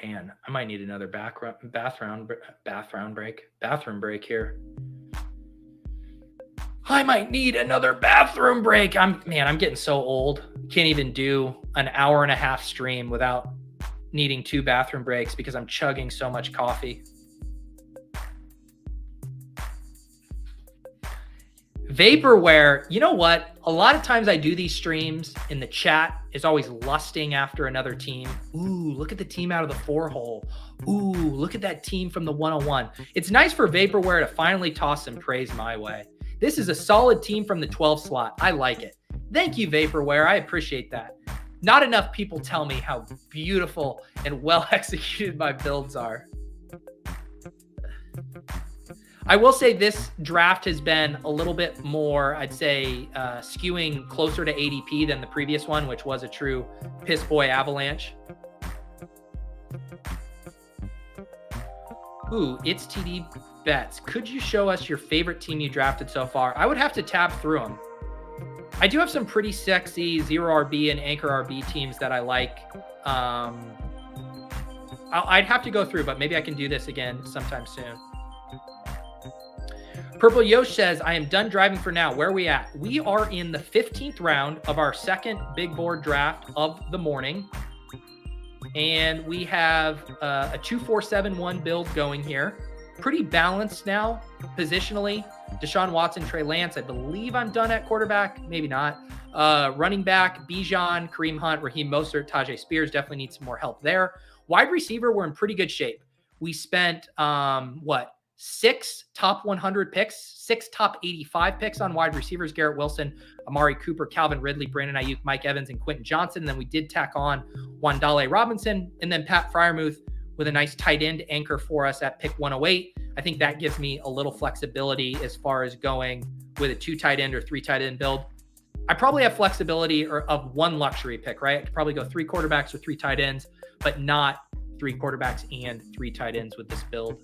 Man, I might need another bathroom break here. I might need another bathroom break. I'm getting so old. Can't even do an hour and a half stream without needing 2 bathroom breaks because I'm chugging so much coffee. Vaporware, you know what? A lot of times I do these streams and the chat is always lusting after another team. Ooh, look at the team out of the 4 hole. Ooh, look at that team from the 101. It's nice for Vaporware to finally toss some praise my way. This is a solid team from the 12 slot. I like it. Thank you, Vaporware. I appreciate that. Not enough people tell me how beautiful and well executed my builds are. I will say this draft has been a little bit more, I'd say, skewing closer to ADP than the previous one, which was a true piss boy avalanche. Ooh, it's TD Bets. Could you show us your favorite team you drafted so far? I would have to tab through them. I do have some pretty sexy 0 RB and anchor RB teams that I like. I'd have to go through, but maybe I can do this again sometime soon. Purple Yosh says, I am done driving for now. Where are we at? We are in the 15th round of our second big board draft of the morning. And we have a 2-4-7-1 build going here. Pretty balanced now, positionally. Deshaun Watson, Trey Lance. I believe I'm done at quarterback. Maybe not. Running back, Bijan, Kareem Hunt, Raheem Mostert, Tajay Spears. Definitely need some more help there. Wide receiver, we're in pretty good shape. We spent, 6 top 100 picks, 6 top 85 picks on wide receivers: Garrett Wilson, Amari Cooper, Calvin Ridley, Brandon Ayuk, Mike Evans, and Quentin Johnson. And then we did tack on Wandale Robinson and then Pat Freiermuth with a nice tight end anchor for us at pick 108. I think that gives me a little flexibility as far as going with a 2 tight end or 3 tight end build. I probably have flexibility of 1 luxury pick, right? I could probably go 3 quarterbacks or 3 tight ends, but not 3 quarterbacks and 3 tight ends with this build.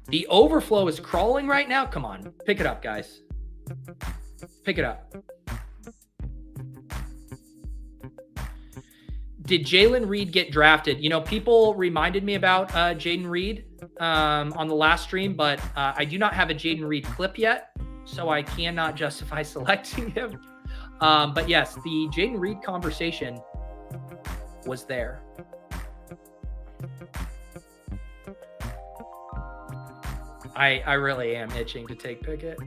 The overflow is crawling right now. Come on, pick it up, guys. Pick it up. Did Jalen Reed get drafted? You know, people reminded me about Jaden Reed on the last stream, but I do not have a Jaden Reed clip yet, so I cannot justify selecting him. But yes, the Jaden Reed conversation was there. I really am itching to take Pickett.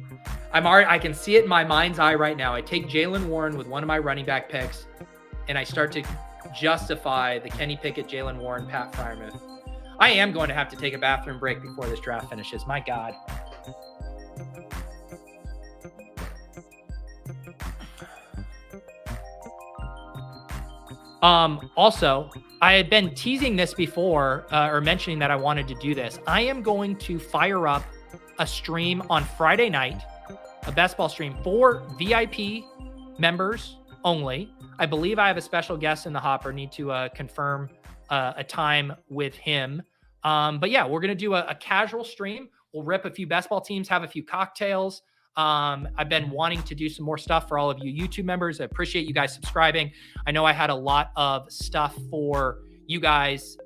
I can see it in my mind's eye right now. I take Jalen Warren with one of my running back picks, and I start to justify the Kenny Pickett, Jalen Warren, Pat Freiermuth. I am going to have to take a bathroom break before this draft finishes. My God. Also, I had been teasing this before, or mentioning that I wanted to do this. I am going to fire up a stream on Friday night, a best ball stream for VIP members only. I believe I have a special guest in the hopper. Need to confirm a time with him. But yeah, we're going to do a casual stream. We'll rip a few best ball teams, have a few cocktails. I've been wanting to do some more stuff for all of you YouTube members. I appreciate you guys subscribing. I know I had a lot of stuff for you guys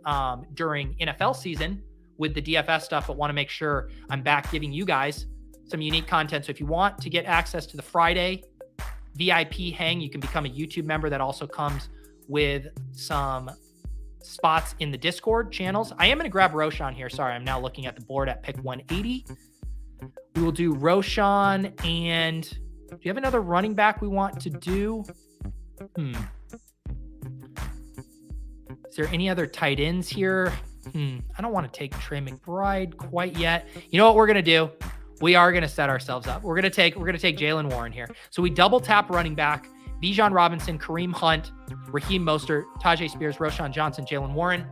during NFL season with the DFS stuff, but want to make sure I'm back giving you guys some unique content. So if you want to get access to the Friday VIP hang, you can become a YouTube member. That also comes with some spots in the Discord channels. I am going to grab Roshan here. Sorry, I'm now looking at the board at pick 180. We will do Roshan, and do you have another running back we want to do? Is there any other tight ends here? I don't want to take Trey McBride quite yet. You know what we're going to do? We are going to set ourselves up. We're going to take Jalen Warren here. So we double tap running back, Bijan Robinson, Kareem Hunt, Raheem Mostert, Tajay Spears, Roshan Johnson, Jalen Warren.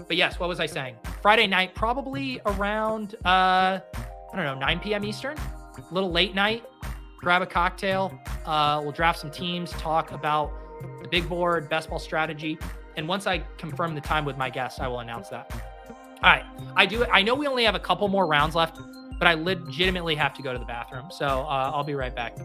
But yes, what was I saying? Friday night, probably around, 9 p.m. Eastern, a little late night, grab a cocktail. We'll draft some teams, talk about the big board, best ball strategy. And once I confirm the time with my guests, I will announce that. All right. I know we only have a couple more rounds left, but I legitimately have to go to the bathroom. So I'll be right back.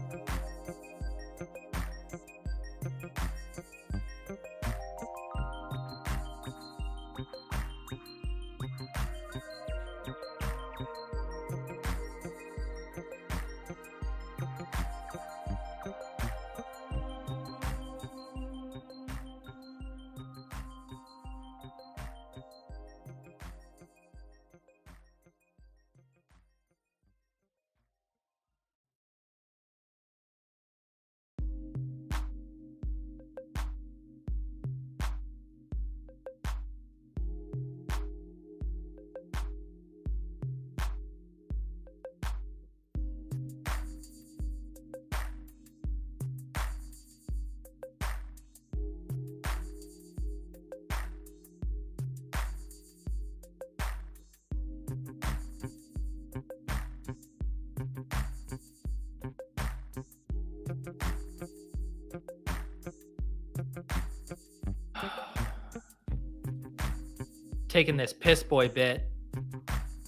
Taking this piss boy bit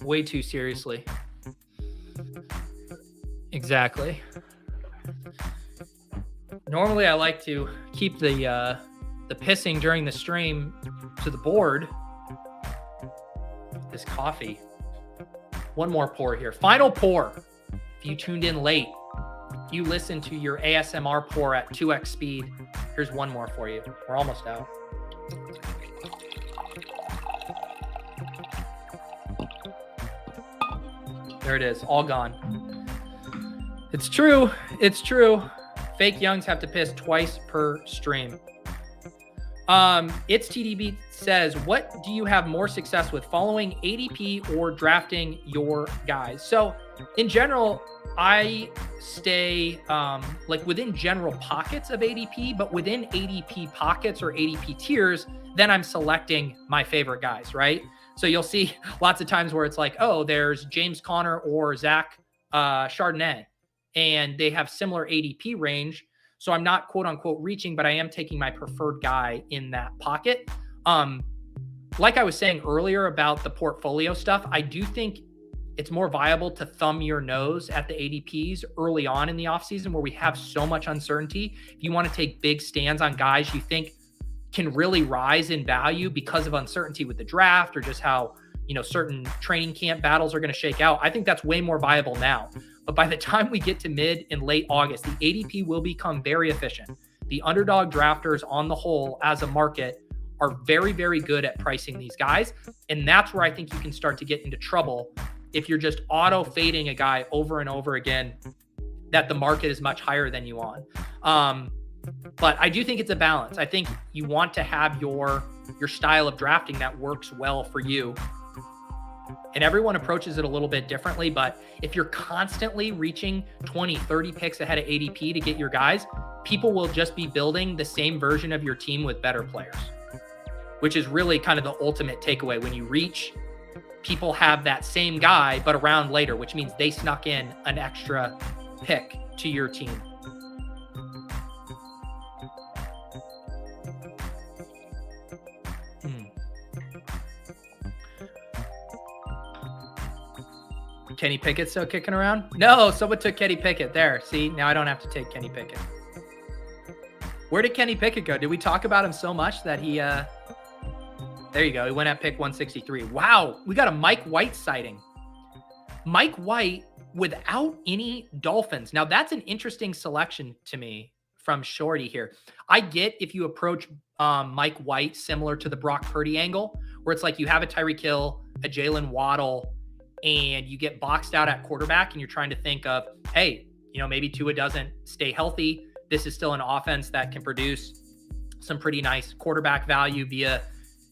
way too seriously. Exactly. Normally I like to keep the pissing during the stream to the board. This coffee. One more pour here. Final pour. If you tuned in late, you listen to your ASMR pour at 2x speed. Here's one more for you. We're almost out. There it is, all gone. It's true. It's true. Fake Youngs have to piss twice per stream. It's TDB says, what do you have more success with, following ADP or drafting your guys? So in general, I stay within general pockets of ADP, but within ADP pockets or ADP tiers, then I'm selecting my favorite guys, right? So you'll see lots of times where it's like, oh, there's James Conner or Zach Chardonnay, and they have similar ADP range. So I'm not quote unquote reaching, but I am taking my preferred guy in that pocket. Like I was saying earlier about the portfolio stuff, I do think it's more viable to thumb your nose at the ADPs early on in the offseason where we have so much uncertainty. If you want to take big stands on guys you think can really rise in value because of uncertainty with the draft or just how, certain training camp battles are going to shake out, I think that's way more viable now. But by the time we get to mid and late August, the ADP will become very efficient. The underdog drafters on the whole as a market are very, very good at pricing these guys. And that's where I think you can start to get into trouble if you're just auto fading a guy over and over again that the market is much higher than you on. But I do think it's a balance. I think you want to have your style of drafting that works well for you. And everyone approaches it a little bit differently. But if you're constantly reaching 20, 30 picks ahead of ADP to get your guys, people will just be building the same version of your team with better players, which is really kind of the ultimate takeaway. When you reach, people have that same guy, but around later, which means they snuck in an extra pick to your team. Kenny Pickett still kicking around? No, someone took Kenny Pickett. There, see, now I don't have to take Kenny Pickett. Where did Kenny Pickett go? Did we talk about him so much that he, there you go. He went at pick 163. Wow, we got a Mike White sighting. Mike White without any Dolphins. Now, that's an interesting selection to me from Shorty here. I get if you approach Mike White similar to the Brock Purdy angle, where it's like you have a Tyreek Hill, a Jalen Waddle, and you get boxed out at quarterback and you're trying to think of, hey, maybe Tua doesn't stay healthy. This is still an offense that can produce some pretty nice quarterback value via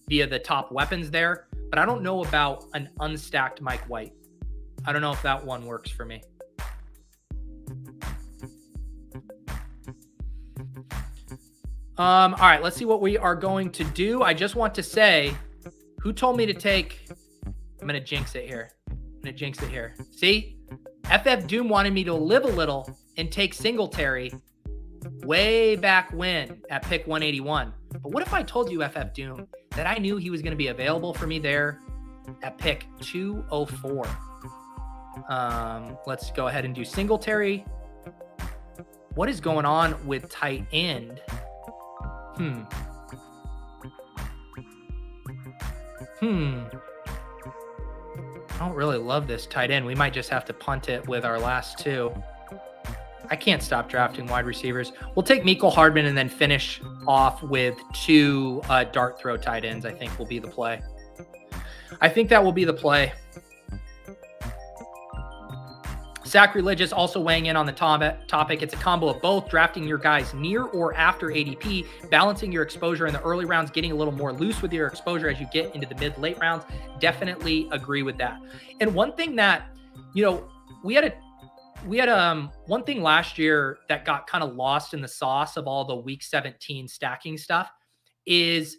the top weapons there. But I don't know about an unstacked Mike White. I don't know if that one works for me. All right, let's see what we are going to do. I just want to say, who told me to take, I'm going to jinx it here. See, FF Doom wanted me to live a little and take Singletary way back when at pick 181. But what if I told you, FF Doom, that I knew he was going to be available for me there at pick 204? Let's go ahead and do Singletary. What is going on with tight end? I don't really love this tight end. We might just have to punt it with our last two. I can't stop drafting wide receivers. We'll take Mecole Hardman and then finish off with two dart throw tight ends, I think will be the play. I think that will be the play. Sacrilegious also weighing in on the topic. It's a combo of both, drafting your guys near or after ADP, balancing your exposure in the early rounds, getting a little more loose with your exposure as you get into the mid-late rounds. Definitely agree with that. And one thing that, we had one thing last year that got kind of lost in the sauce of all the week 17 stacking stuff is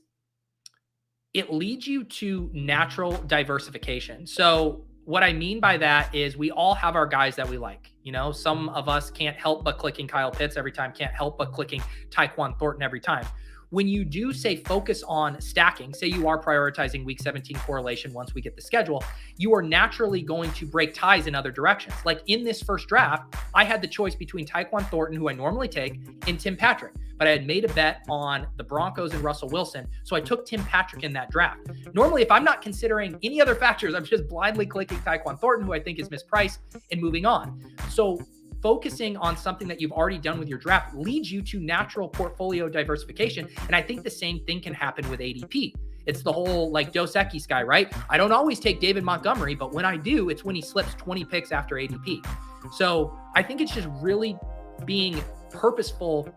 it leads you to natural diversification. So what I mean by that is we all have our guys that we like. Some of us can't help but clicking Kyle Pitts every time, can't help but clicking Tyquan Thornton every time. When you do say focus on stacking, say you are prioritizing week 17 correlation once we get the schedule, you are naturally going to break ties in other directions. Like in this first draft, I had the choice between Tyquan Thornton, who I normally take, and Tim Patrick. But I had made a bet on the Broncos and Russell Wilson, so I took Tim Patrick in that draft. Normally, if I'm not considering any other factors, I'm just blindly clicking Tyquan Thornton, who I think is mispriced, and moving on. So focusing on something that you've already done with your draft leads you to natural portfolio diversification. And I think the same thing can happen with ADP. It's the whole Dos Equis guy, right? I don't always take David Montgomery, but when I do, it's when he slips 20 picks after ADP. So I think it's just really being purposeful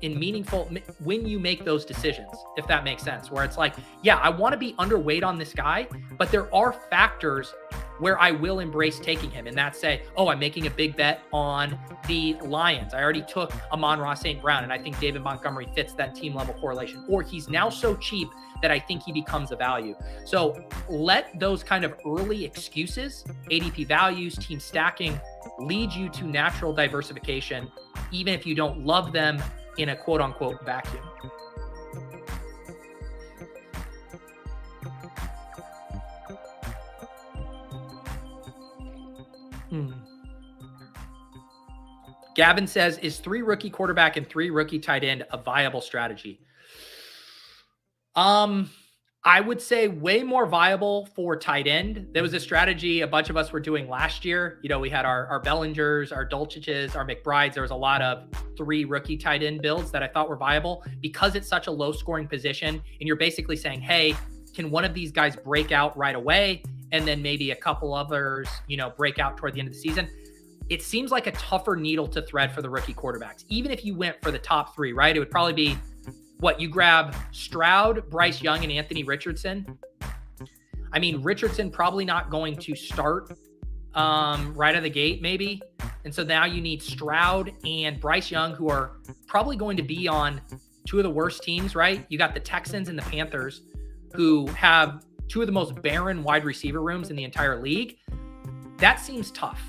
in meaningful when you make those decisions, if that makes sense, where it's like, yeah, I want to be underweight on this guy, but there are factors where I will embrace taking him. And that's say, I'm making a big bet on the Lions. I already took Amon-Ra St. Brown, and I think David Montgomery fits that team level correlation, or he's now so cheap that I think he becomes a value. So let those kind of early excuses, ADP values, team stacking, lead you to natural diversification, even if you don't love them in a quote unquote vacuum. Gavin says, is 3 rookie quarterback and 3 rookie tight end a viable strategy? I would say way more viable for tight end. There was a strategy a bunch of us were doing last year. We had our Bellingers, our Dulciches, our McBrides. There was a lot of 3 rookie tight end builds that I thought were viable because it's such a low scoring position. And you're basically saying, hey, can one of these guys break out right away? And then maybe a couple others, break out toward the end of the season. It seems like a tougher needle to thread for the rookie quarterbacks. Even if you went for the top 3, right? It would probably be you grab Stroud, Bryce Young, and Anthony Richardson. I mean, Richardson probably not going to start right out of the gate, maybe. And so now you need Stroud and Bryce Young, who are probably going to be on 2 of the worst teams, right? You got the Texans and the Panthers, who have 2 of the most barren wide receiver rooms in the entire league. That seems tough.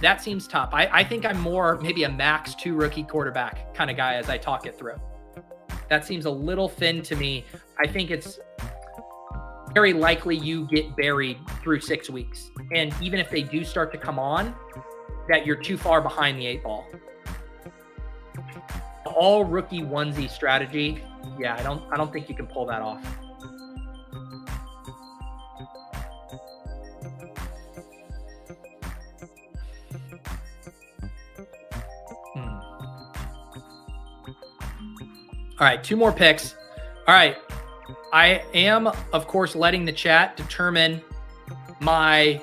I think I'm more maybe a max 2 rookie quarterback kind of guy as I talk it through. That seems a little thin to me. I think it's very likely you get buried through 6 weeks. And even if they do start to come on, that you're too far behind the 8 ball. All rookie onesie strategy. Yeah, I don't think you can pull that off. All right, 2 more picks. All right, I am, of course, letting the chat determine my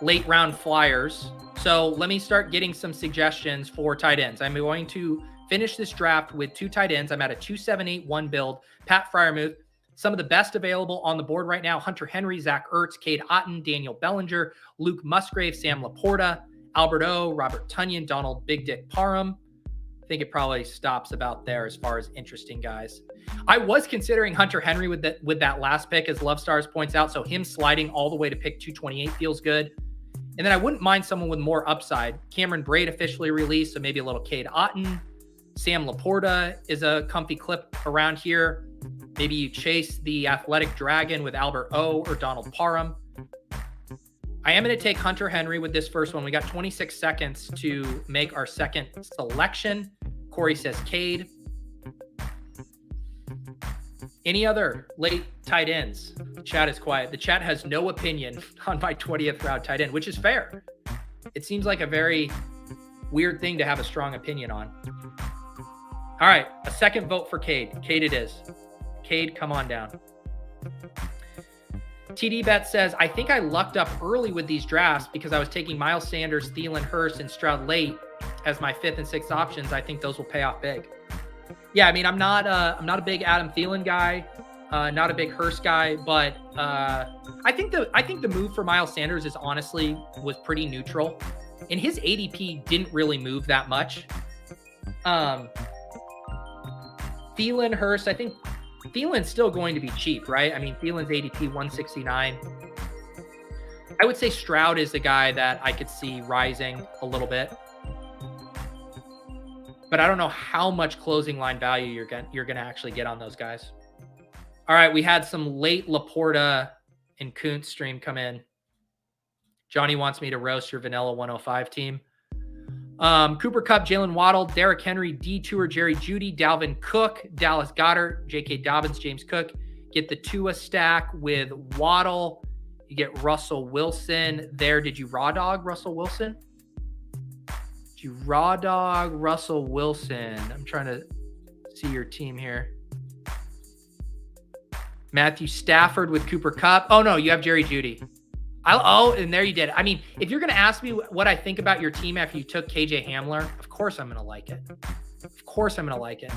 late round flyers. So let me start getting some suggestions for tight ends. I'm going to finish this draft with 2 tight ends. I'm at a 2-7-8-1 build. Pat Freiermuth, some of the best available on the board right now: Hunter Henry, Zach Ertz, Cade Otton, Daniel Bellinger, Luke Musgrave, Sam Laporta, Albert O, Robert Tonyan, Donald Big Dick Parham. I think it probably stops about there as far as interesting guys. I was considering Hunter Henry with that last pick, as Love Stars points out. So him sliding all the way to pick 228 feels good. And then I wouldn't mind someone with more upside. Cameron Braid officially released, so maybe a little Cade Otton. Sam Laporta is a comfy clip around here. Maybe you chase the athletic dragon with Albert O or Donald Parham. I am going to take Hunter Henry with this first one. We got 26 seconds to make our second selection. Corey says Cade. Any other late tight ends? The chat is quiet. The chat has no opinion on my 20th round tight end, which is fair. It seems like a very weird thing to have a strong opinion on. All right, a second vote for Cade. Cade it is. Cade, come on down. TD Bet says, I think I lucked up early with these drafts because I was taking Miles Sanders, Thielen, Hurst, and Stroud late as my 5th and 6th options. I think those will pay off big. Yeah, I mean, I'm not a big Adam Thielen guy, not a big Hurst guy, but I think the move for Miles Sanders was pretty neutral, and his ADP didn't really move that much. Thielen, Hurst, I think Thielen's still going to be cheap, right? I mean, Thielen's ADP 169. I would say Stroud is the guy that I could see rising a little bit, but I don't know how much closing line value you're going to actually get on those guys. All right, we had some late Laporta and Kuntz stream come in. Johnny wants me to roast your vanilla 105 team. Cooper Kupp, Jalen Waddle, Derrick Henry, Detour, Jerry Jeudy, Dalvin Cook, Dallas Goedert, J.K. Dobbins, James Cook. Get the Tua stack with Waddle. You get Russell Wilson there. Did you raw dog Russell Wilson? Did you raw dog Russell Wilson? I'm trying to see your team here. Matthew Stafford with Cooper Kupp. Oh, no, you have Jerry Jeudy. And there you did. I mean, if you're going to ask me what I think about your team after you took KJ Hamler, of course I'm going to like it. Of course I'm going to like it.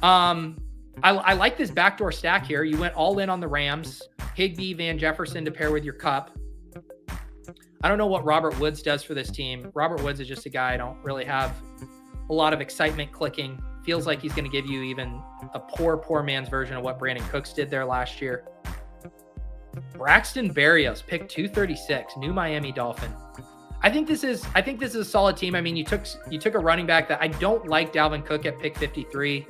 I like this backdoor stack here. You went all in on the Rams. Higbee, Van Jefferson to pair with your Kupp. I don't know what Robert Woods does for this team. Robert Woods is just a guy I don't really have a lot of excitement clicking. Feels like he's going to give you even a poor man's version of what Brandin Cooks did there last year. Braxton Berrios, pick 236, new Miami Dolphin. I think this is a solid team. I mean, you took a running back that I don't like, Dalvin Cook at pick 53.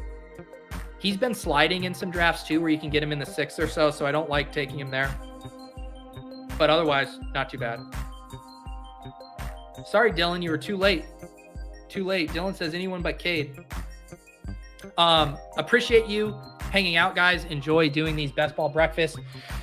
He's been sliding in some drafts too, where you can get him in the 6th or so I don't like taking him there. But otherwise, not too bad. Sorry, Dylan, you were too late. Too late. Dylan says anyone but Cade. Appreciate you hanging out, guys. Enjoy doing these best ball breakfast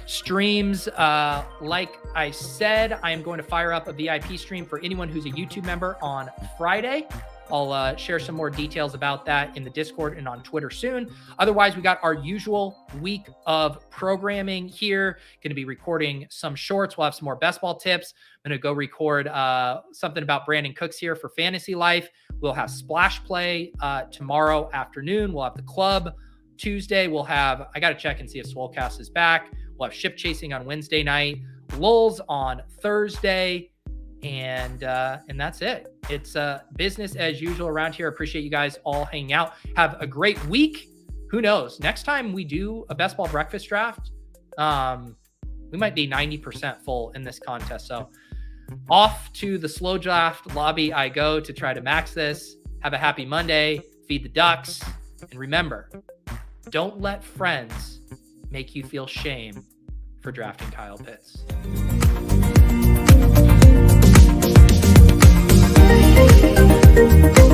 streams. Like I said, I am going to fire up a VIP stream for anyone who's a YouTube member on Friday. I'll share some more details about that in the Discord and on Twitter soon. Otherwise, we got our usual week of programming here. Going to be recording some shorts. We'll have some more best ball tips. I'm going to go record something about Brandin Cooks here for Fantasy Life. We'll have Splash Play tomorrow afternoon. We'll have the club Tuesday. We'll have, I got to check and see if Swolecast is back. We'll have Ship Chasing on Wednesday night, Lulz on Thursday, and that's it. It's business as usual around here. Appreciate you guys all hanging out. Have a great week. Who knows? Next time we do a best ball breakfast draft, we might be 90% full in this contest. So off to the slow draft lobby I go to try to max this. Have a happy Monday. Feed the ducks. And remember, don't let friends make you feel shame for drafting Kyle Pitts. Thank you.